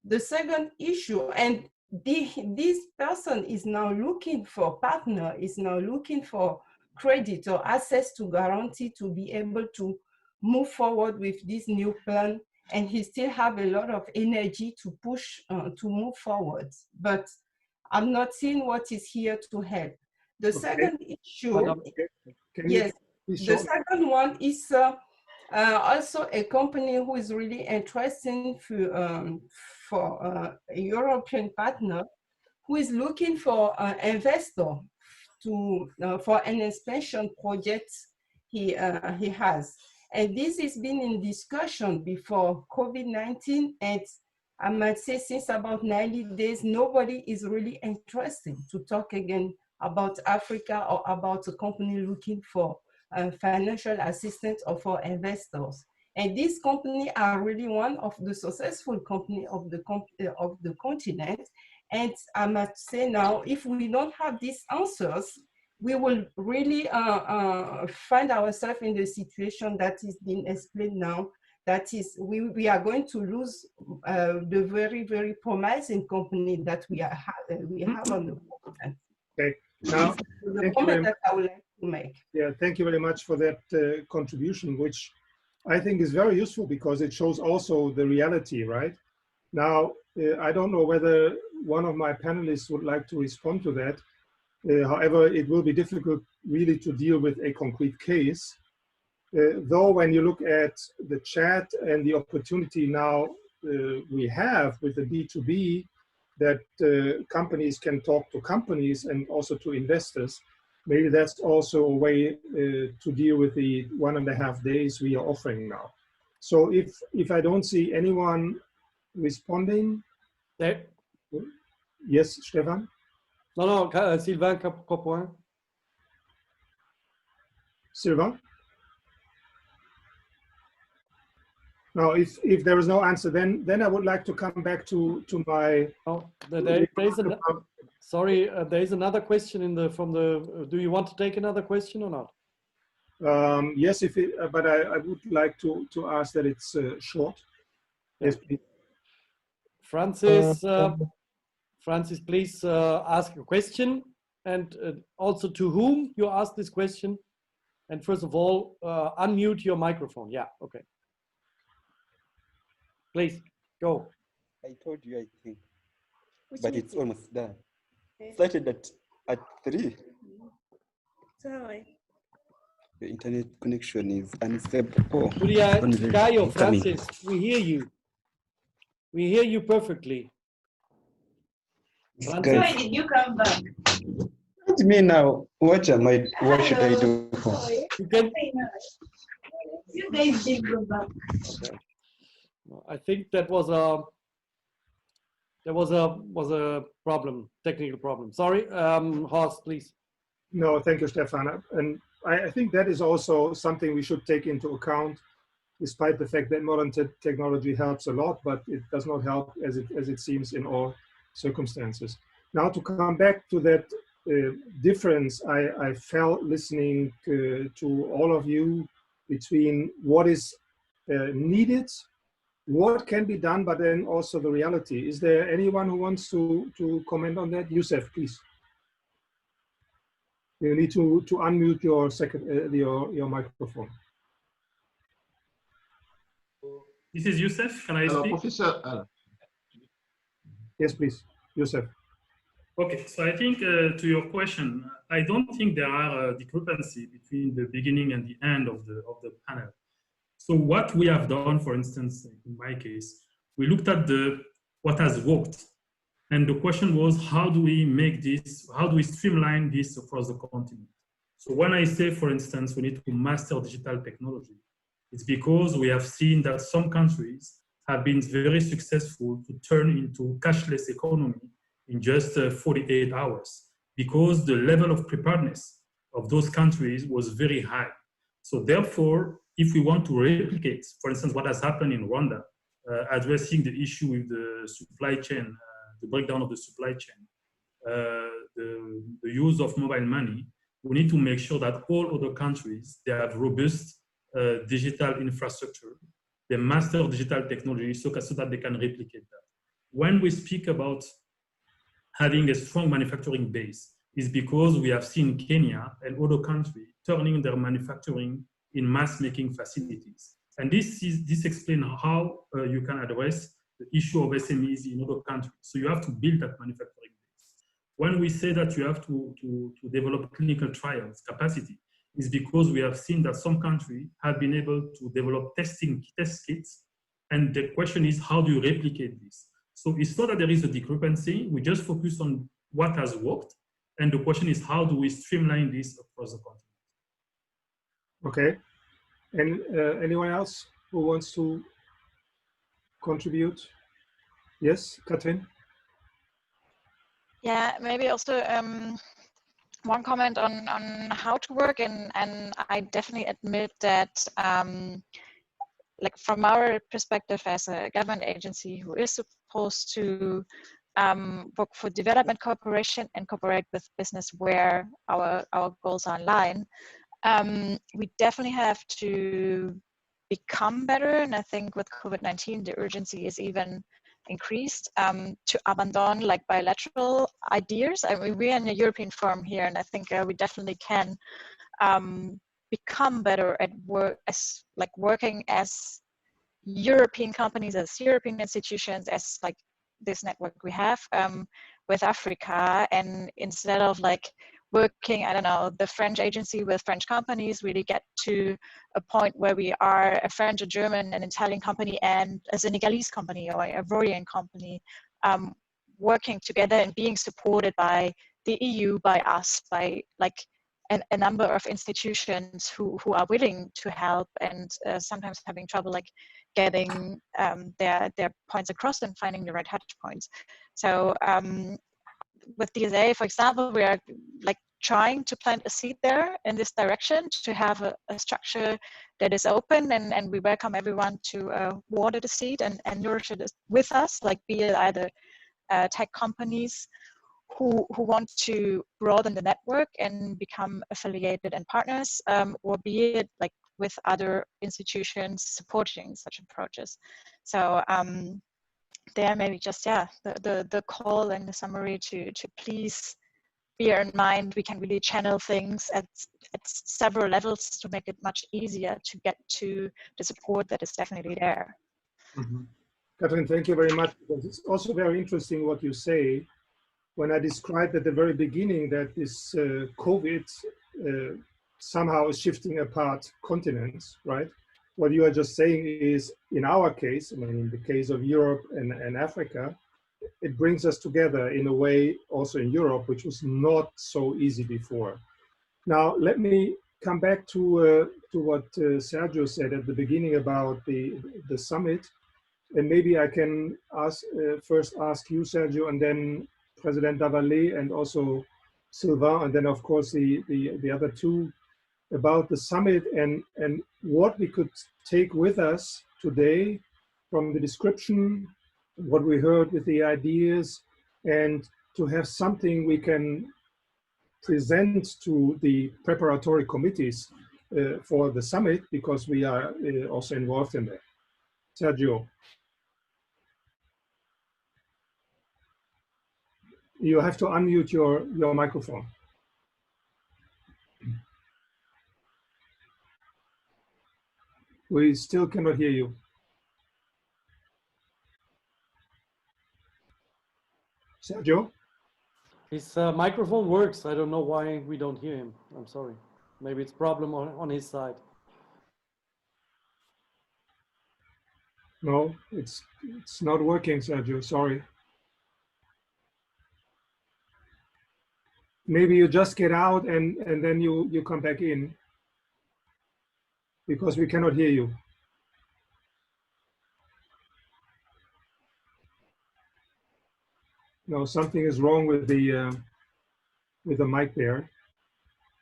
The second issue, and this person is now looking for partner, is now looking for credit or access to guarantee to be able to move forward with this new plan, and he still have a lot of energy to push to move forward. But I'm not seeing what is here to help. The second issue, yes, the second one is also a company who is really interesting for a European partner who is looking for an investor for an expansion project he has. And this has been in discussion before COVID-19, and I might say since about 90 days, nobody is really interested to talk again about Africa or about a company looking for financial assistance or for investors. And these companies are really one of the successful companies of the continent. And I must say now, if we don't have these answers, we will really find ourselves in the situation that is being explained now. That is, we are going to lose the very, very promising company that we have on the continent. Okay, now, the comment that I would like to make. Yeah, thank you very much for that contribution, which I think is very useful because it shows also the reality, right? Now, I don't know whether one of my panelists would like to respond to that. However, it will be difficult really to deal with a concrete case. Though when you look at the chat and the opportunity now we have with the B2B, that companies can talk to companies and also to investors, maybe that's also a way to deal with the 1.5 days we are offering now. So if I don't see anyone responding, There. yes, Stefan? No, Sylvain Kopoin. Sylvain? Now, if there is no answer, then I would like to come back to my. Oh, there is sorry, there is another question from the. Do you want to take another question or not? Yes, but I would like to ask that it's short. Yes, please. Francis, please ask a question, and also to whom you ask this question. And first of all, unmute your microphone. Yeah, okay. Please, go. I told you, I think, but it's almost done. Started at 3. Sorry. The internet connection is unstable. Caio, Francis, we hear you. We hear you perfectly. Francis. Why did you come back? What do you mean now? What should I do? You can. You guys did go back. Okay. I think that was a problem, technical problem. Sorry, Horst, please. No, thank you, Stefan. And I think that is also something we should take into account, despite the fact that modern technology helps a lot, but it does not help as it seems in all circumstances. Now, to come back to that difference I felt listening to all of you between what is needed, what can be done, but then also the reality. Is there anyone who wants to comment on that? Youssouf, please. You need to unmute your your microphone. This is Youssouf. Can I speak? Professor. Yes, please, Youssouf. Okay, so I think to your question, I don't think there are a discrepancy between the beginning and the end of the panel. So what we have done, for instance, in my case, we looked at what has worked. And the question was, how do we make this, how do we streamline this across the continent? So when I say, for instance, we need to master digital technology, it's because we have seen that some countries have been very successful to turn into cashless economy in just 48 hours, because the level of preparedness of those countries was very high. So therefore, if we want to replicate, for instance, what has happened in Rwanda, addressing the issue with the supply chain, the breakdown of the supply chain, the use of mobile money, we need to make sure that all other countries, they have robust digital infrastructure, they master digital technology so that they can replicate that. When we speak about having a strong manufacturing base, is because we have seen Kenya and other countries turning their manufacturing in mass-making facilities. And this explains how you can address the issue of SMEs in other countries. So you have to build that manufacturing base. When we say that you have to develop clinical trials capacity, is because we have seen that some countries have been able to develop test kits. And the question is, how do you replicate this? So it's not that there is a discrepancy, we just focus on what has worked. And the question is, how do we streamline this across the continent? Okay. And anyone else who wants to contribute? Yes, Kathrin? Yeah, maybe also one comment on how to work, and I definitely admit that like from our perspective as a government agency who is supposed to work for development cooperation and cooperate with business where our goals are in line, we definitely have to become better. And I think with COVID-19, the urgency is even increased to abandon like bilateral ideas. I mean, we're in a European forum here, and I think we definitely can become better at working as European companies, as European institutions, as like this network we have with Africa, and instead of like working, I don't know, the French agency with French companies, really get to a point where we are a French, a German, an Italian company, and a Senegalese company or a Ivorian company, working together and being supported by the EU, by us, by like a number of institutions who are willing to help, and sometimes having trouble like getting their points across and finding the right touch points. So with DSAA, for example, we are like trying to plant a seed there in this direction to have a structure that is open, and we welcome everyone to water the seed and nourish it with us, like be it either tech companies who want to broaden the network and become affiliated and partners, or be it like with other institutions supporting such approaches. So there maybe just, yeah, the call and the summary to please bear in mind we can really channel things at several levels to make it much easier to get to the support that is definitely there. Mm-hmm. Kathrin, thank you very much, because it's also very interesting what you say. When I described at the very beginning that this COVID somehow is shifting apart continents, right? What you are just saying is, in our case, I mean, in the case of Europe and Africa, it brings us together in a way also in Europe, which was not so easy before. Now, let me come back to what Sergio said at the beginning about the summit. And maybe I can first ask you, Sergio, and then President Dawaleh, and also Sylvain, and then of course the other two, about the summit and what we could take with us today from the description, what we heard with the ideas, and to have something we can present to the preparatory committees for the summit, because we are also involved in that. Sergio. You have to unmute your microphone. We still cannot hear you. Sergio? His microphone works. I don't know why we don't hear him. I'm sorry. Maybe it's a problem on his side. No, it's not working, Sergio. Sorry. Maybe you just get out and then you come back in, because we cannot hear you. No, something is wrong with the mic there.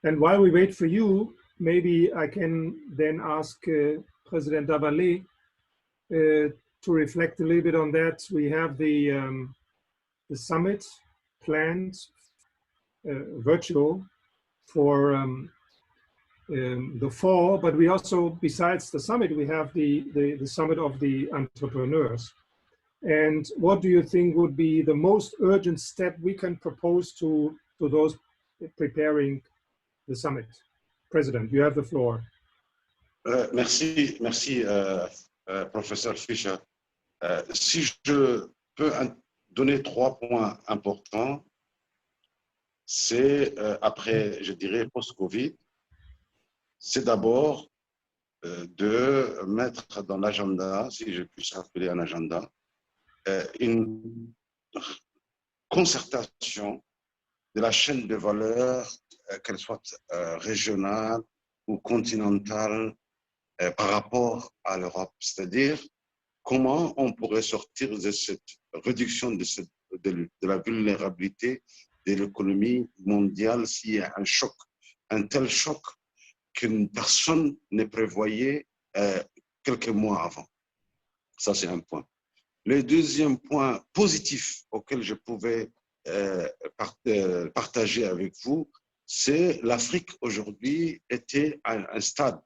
And while we wait for you, maybe I can then ask President Dawaleh to reflect a little bit on that. We have the summit planned virtual for the fall, but we also, besides the summit, we have the summit of the entrepreneurs. And what do you think would be the most urgent step we can propose to those preparing the summit? President, you have the floor. Merci, Professeur Fischer. Si je peux donner 3 points importants, c'est après, je dirais, post-Covid, c'est d'abord de mettre dans l'agenda, si je puis appeler un agenda, une concertation de la chaîne de valeur, qu'elle soit régionale ou continentale, par rapport à l'Europe. C'est-à-dire, comment on pourrait sortir de cette réduction de la vulnérabilité de l'économie mondiale s'il y a un choc, un tel choc qu'une personne ne prévoyait quelques mois avant. Ça, c'est un point. Le deuxième point positif auquel je pouvais partager avec vous, c'est l'Afrique aujourd'hui était à un stade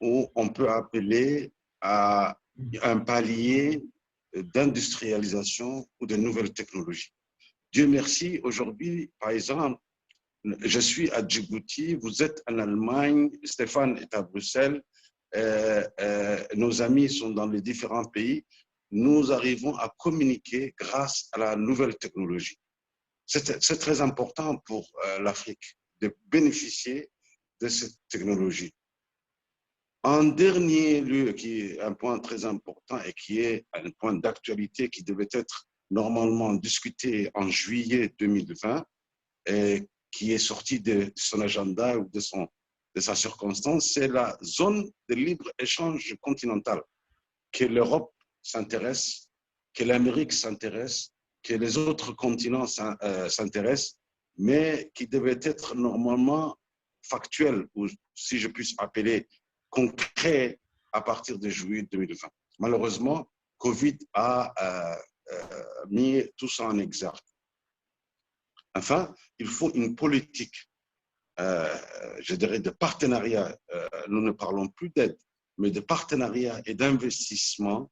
où on peut appeler à un palier d'industrialisation ou de nouvelles technologies. Dieu merci, aujourd'hui, par exemple, je suis à Djibouti, vous êtes en Allemagne, Stéphane est à Bruxelles, nos amis sont dans les différents pays. Nous arrivons à communiquer grâce à la nouvelle technologie. C'est très important pour l'Afrique de bénéficier de cette technologie. En dernier lieu, qui est un point très important et qui est un point d'actualité qui devait être normalement discuté en juillet 2020 et qui est sorti de son agenda ou de sa circonstance, c'est la zone de libre-échange continental, que l'Europe s'intéresse, que l'Amérique s'intéresse, que les autres continents s'intéressent, mais qui devait être normalement factuel, ou si je puis appeler concret, à partir de juillet 2020. Malheureusement, Covid a mis tout ça en exergue. Enfin, il faut une politique, je dirais, de partenariat. Nous ne parlons plus d'aide, mais de partenariat et d'investissement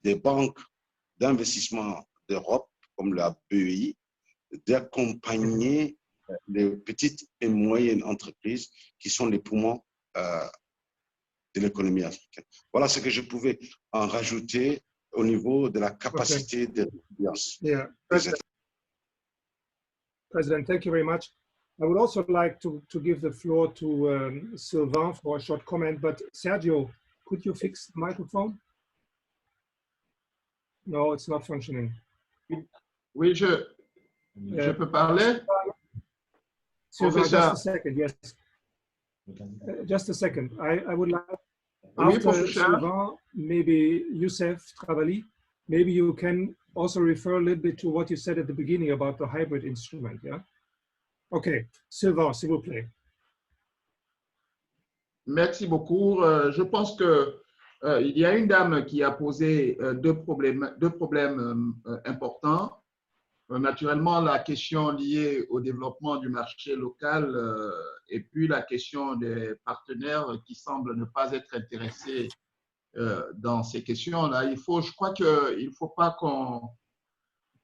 des banques d'investissement d'Europe, comme la BEI, d'accompagner les petites et moyennes entreprises qui sont les poumons de l'économie africaine. Voilà ce que je pouvais en rajouter au niveau de la capacité de résilience. Yeah. President, thank you very much. I would also like to give the floor to Sylvain for a short comment, but Sergio, could you fix the microphone? No, it's not functioning. Oui, je peux parler? Sylvain, just a second, yes. Just a second. I would like, oui, after Sylvain, maybe Youssouf Travali, maybe you can also refer a little bit to what you said at the beginning about the hybrid instrument, yeah? Okay, Sylvain, s'il vous plaît. Merci beaucoup. Je pense que il y a une dame qui a posé deux problèmes importants. Naturellement, la question liée au développement du marché local et puis la question des partenaires qui semblent ne pas être intéressés dans ces questions-là. Je crois qu'il ne faut pas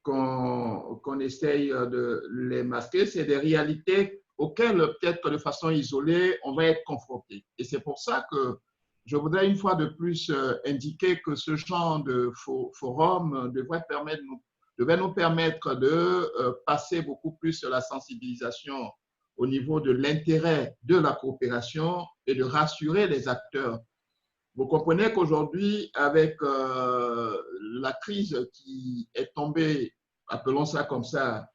qu'on essaye de les masquer. C'est des réalités auxquelles, peut-être de façon isolée, on va être confronté. Et c'est pour ça que je voudrais une fois de plus indiquer que ce genre de forum devait nous permettre de passer beaucoup plus sur la sensibilisation au niveau de l'intérêt de la coopération et de rassurer les acteurs. Vous comprenez qu'aujourd'hui, avec la crise qui est tombée, appelons ça comme ça,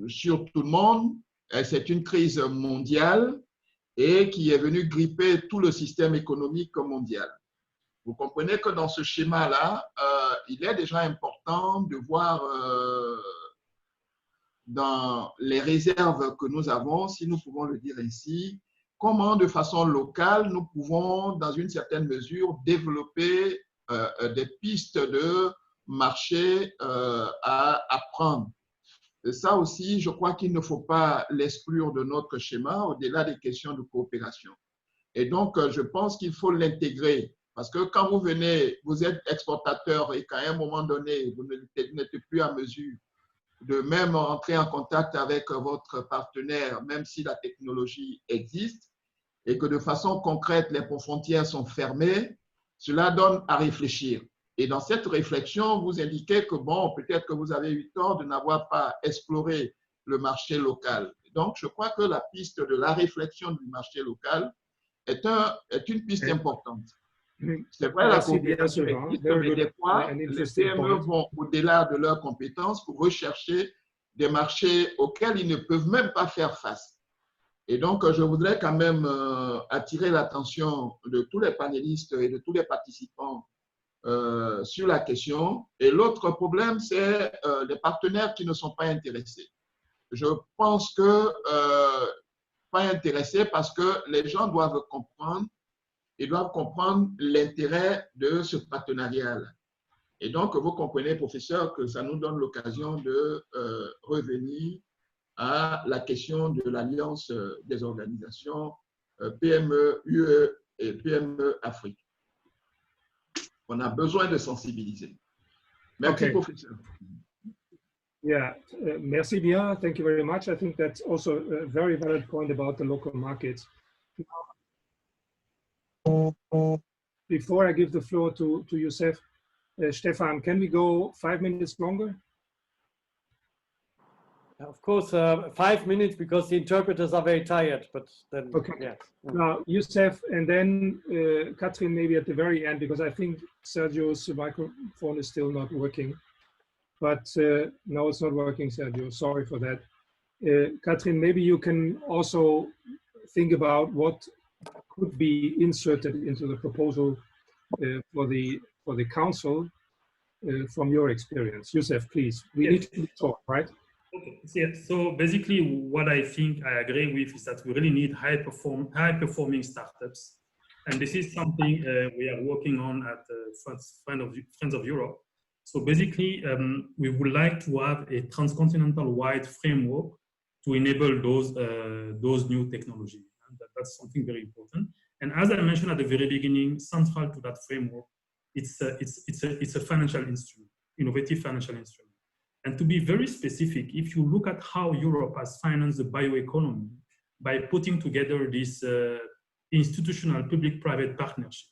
sur tout le monde, c'est une crise mondiale et qui est venue gripper tout le système économique mondial. Vous comprenez que dans ce schéma-là, il est déjà important de voir dans les réserves que nous avons, si nous pouvons le dire ainsi, comment de façon locale nous pouvons, dans une certaine mesure, développer des pistes de marché à prendre. Et ça aussi, je crois qu'il ne faut pas l'exclure de notre schéma au-delà des questions de coopération. Et donc, je pense qu'il faut l'intégrer. Parce que quand vous venez, vous êtes exportateur et qu'à un moment donné, vous n'êtes plus à mesure de même entrer en contact avec votre partenaire, même si la technologie existe, et que de façon concrète, les frontières sont fermées, cela donne à réfléchir. Et dans cette réflexion, vous indiquez que, bon, peut-être que vous avez eu tort de n'avoir pas exploré le marché local. Donc, je crois que la piste de la réflexion du marché local est une piste importante. C'est vrai, la coopération existe, mais des fois, les PME vont au-delà de leurs compétences pour rechercher des marchés auxquels ils ne peuvent même pas faire face. Et donc, je voudrais quand même attirer l'attention de tous les panélistes et de tous les participants sur la question. Et l'autre problème, c'est les partenaires qui ne sont pas intéressés. Je pense que pas intéressés parce que les gens doivent comprendre. Ils doivent comprendre l'intérêt de ce partenariat-là. Et donc, vous comprenez, professeur, que ça nous donne l'occasion de revenir à la question de l'alliance des organisations PME, UE et PME Afrique. On a besoin de sensibiliser. Merci, professeur. Yeah, merci bien. Thank you very much. I think that's also a very valid point about the local markets. Before I give the floor to Youssouf, Stefan, can we go 5 minutes longer? Of course, 5 minutes because the interpreters are very tired, but then, yeah. Now, Youssouf, and then Kathrin maybe at the very end, because I think Sergio's microphone is still not working. But no, it's not working, Sergio. Sorry for that. Kathrin, maybe you can also think about what could be inserted into the proposal for the council from your experience. Youssef, please. We need to talk, right? Okay. So basically, what I think I agree with is that we really need high-performing startups, and this is something we are working on at Friends of Europe. So basically, we would like to have a transcontinental-wide framework to enable those new technologies. And that's something very important. And as I mentioned at the very beginning, central to that framework, it's a financial instrument, innovative financial instrument. And to be very specific, if you look at how Europe has financed the bioeconomy by putting together this institutional public-private partnership,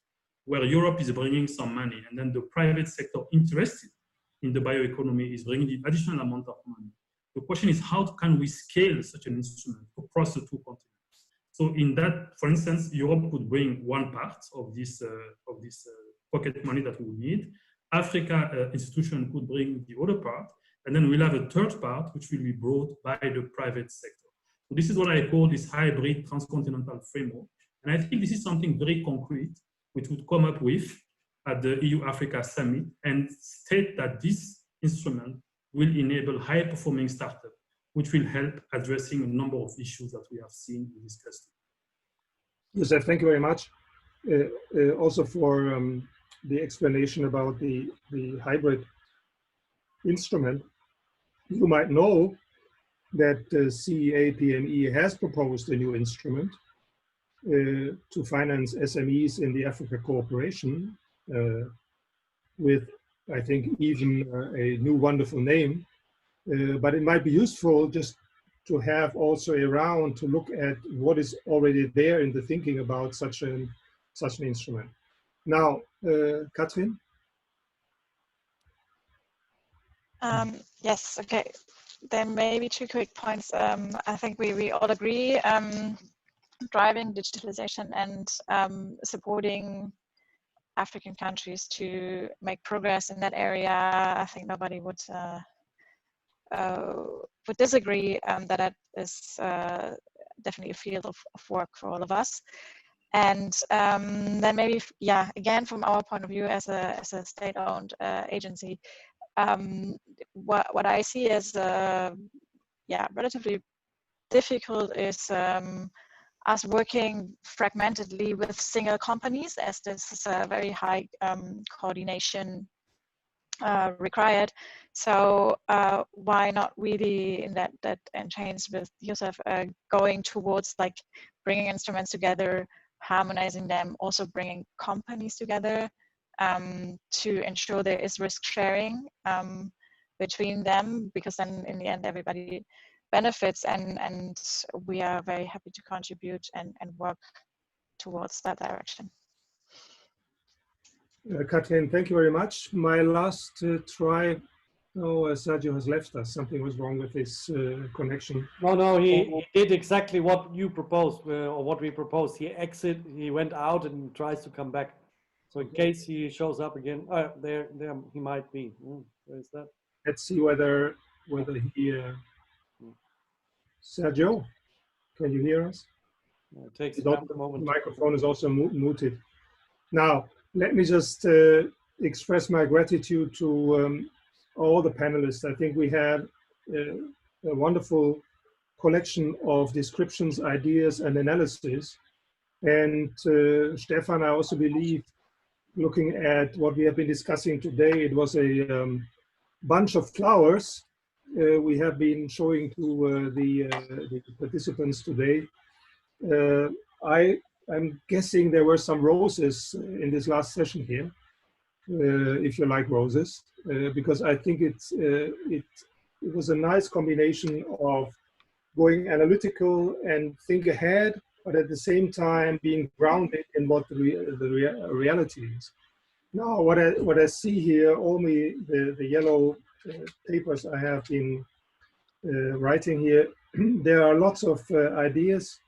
where Europe is bringing some money, and then the private sector interested in the bioeconomy is bringing the additional amount of money. The question is, how can we scale such an instrument across the two continents? So in that, for instance, Europe could bring one part of this pocket money that we would need. Africa institution could bring the other part, and then we'll have a third part, which will be brought by the private sector. So this is what I call this hybrid transcontinental framework. And I think this is something very concrete, which would come up with at the EU-Africa Summit and state that this instrument will enable high-performing startups, which will help addressing a number of issues that we have seen and discussed. Youssef, thank you very much. Also for the explanation about the hybrid instrument. You might know that CEA-PME has proposed a new instrument to finance SMEs in the Africa cooperation with, I think, even a new wonderful name. But it might be useful just to have also a round to look at what is already there in the thinking about such an instrument. Now, Kathrin? Yes, okay. Then maybe two quick points. I think we all agree driving digitalization and supporting African countries to make progress in that area. I think nobody would disagree that is definitely a field of work for all of us. And then maybe, yeah, again, from our point of view as a state-owned agency, what I see as relatively difficult is us working fragmentedly with single companies, as this is a very high coordination required. So why not really in that chains with Youssouf going towards like bringing instruments together, harmonizing them, also bringing companies together to ensure there is risk sharing between them, because then in the end everybody benefits, and we are very happy to contribute and work towards that direction. Kathrin, thank you very much. My last try. Oh, Sergio has left us. Something was wrong with his connection. No, he did exactly what you proposed, or what we proposed. He went out and tries to come back. So in case he shows up again, there he might be. Where is that? Let's see whether he. Sergio, can you hear us? It takes a moment. The microphone is also muted. Now, let me just express my gratitude to all the panelists. I think we had a wonderful collection of descriptions, ideas, and analysis. And Stefan, I also believe, looking at what we have been discussing today, it was a bunch of flowers we have been showing to the participants today. I'm guessing there were some roses in this last session here, if you like roses, because I think it was a nice combination of going analytical and think ahead, but at the same time being grounded in what the reality is. Now, what I see here, only the yellow papers I have been writing here, there are lots of ideas.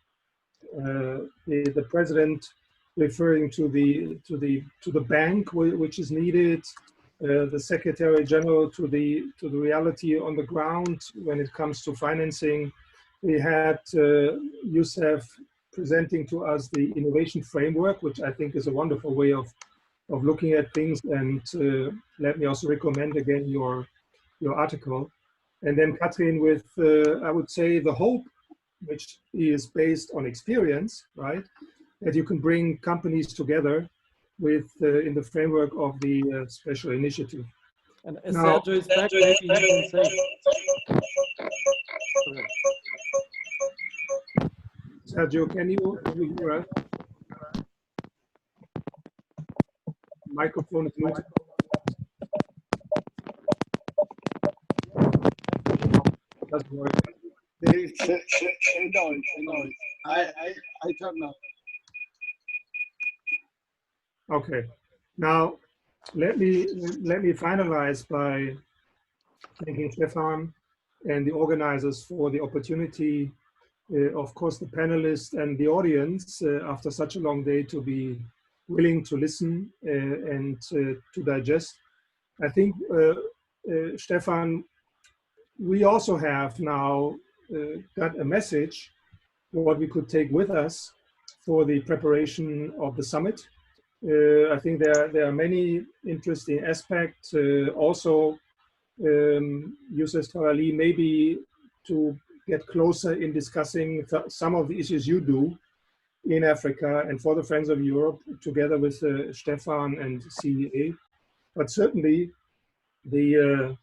The president referring to the bank which is needed, the Secretary General to the reality on the ground when it comes to financing We had Youssouf presenting to us the innovation framework, which I think is a wonderful way of looking at things. And let me also recommend again your article. And then Kathrin with, I would say, the hope, which is based on experience, right? That you can bring companies together with in the framework of the special initiative. And as Sergio is back, maybe he can say. Sergio, can you hear us? Microphone is muted. Doesn't work. There is a noise. I turn off. Okay. Now, let me finalize by thanking Stefan and the organizers for the opportunity, of course, the panelists and the audience after such a long day to be willing to listen and to digest. I think, Stefan, we also have now got a message what we could take with us for the preparation of the summit. I think there are many interesting aspects. Also, Youssouf, maybe to get closer in discussing some of the issues you do in Africa and for the Friends of Europe, together with Stefan and CEA. But certainly, the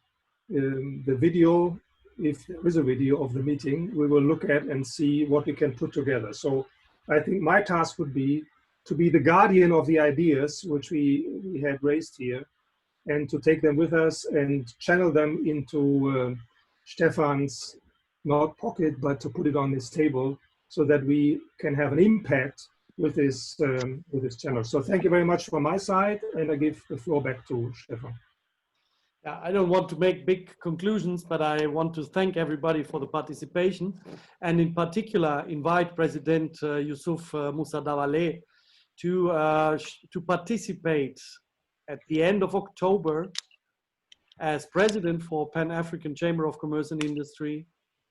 video, if there is a video of the meeting, we will look at and see what we can put together. So I think my task would be to be the guardian of the ideas which we had raised here, and to take them with us and channel them into Stefan's, not pocket, but to put it on this table so that we can have an impact with this channel. So thank you very much from my side, and I give the floor back to Stefan. Yeah, I don't want to make big conclusions, but I want to thank everybody for the participation, and in particular invite President Youssouf Moussa Dawaleh to participate at the end of October as President for Pan-African Chamber of Commerce and Industry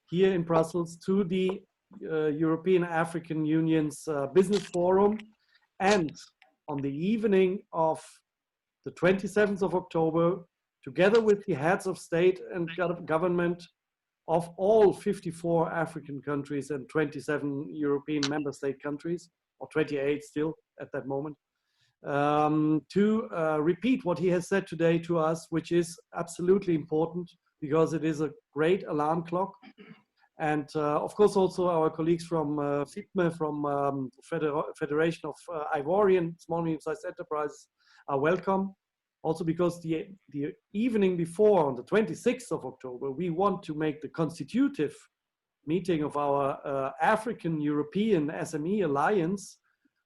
here in Brussels to the European African Union's Business Forum, and on the evening of the 27th of October, together with the heads of state and government of all 54 African countries and 27 European member state countries, or 28 still at that moment, to repeat what he has said today to us, which is absolutely important because it is a great alarm clock. And of course, also our colleagues from FIPME, from Federation of Ivorian Small and Medium-Sized Enterprises are welcome. Also because the evening before, on the 26th of October, we want to make the constitutive meeting of our African-European SME Alliance,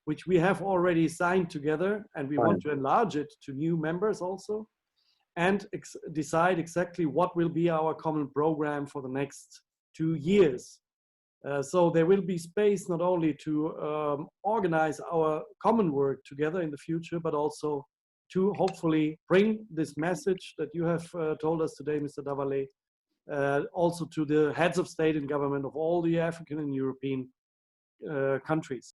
which we have already signed together, and we want to enlarge it to new members also, and decide exactly what will be our common program for the next 2 years. So there will be space not only to organize our common work together in the future, but also to hopefully bring this message that you have told us today, Mr. Dawaleh, also to the heads of state and government of all the African and European countries.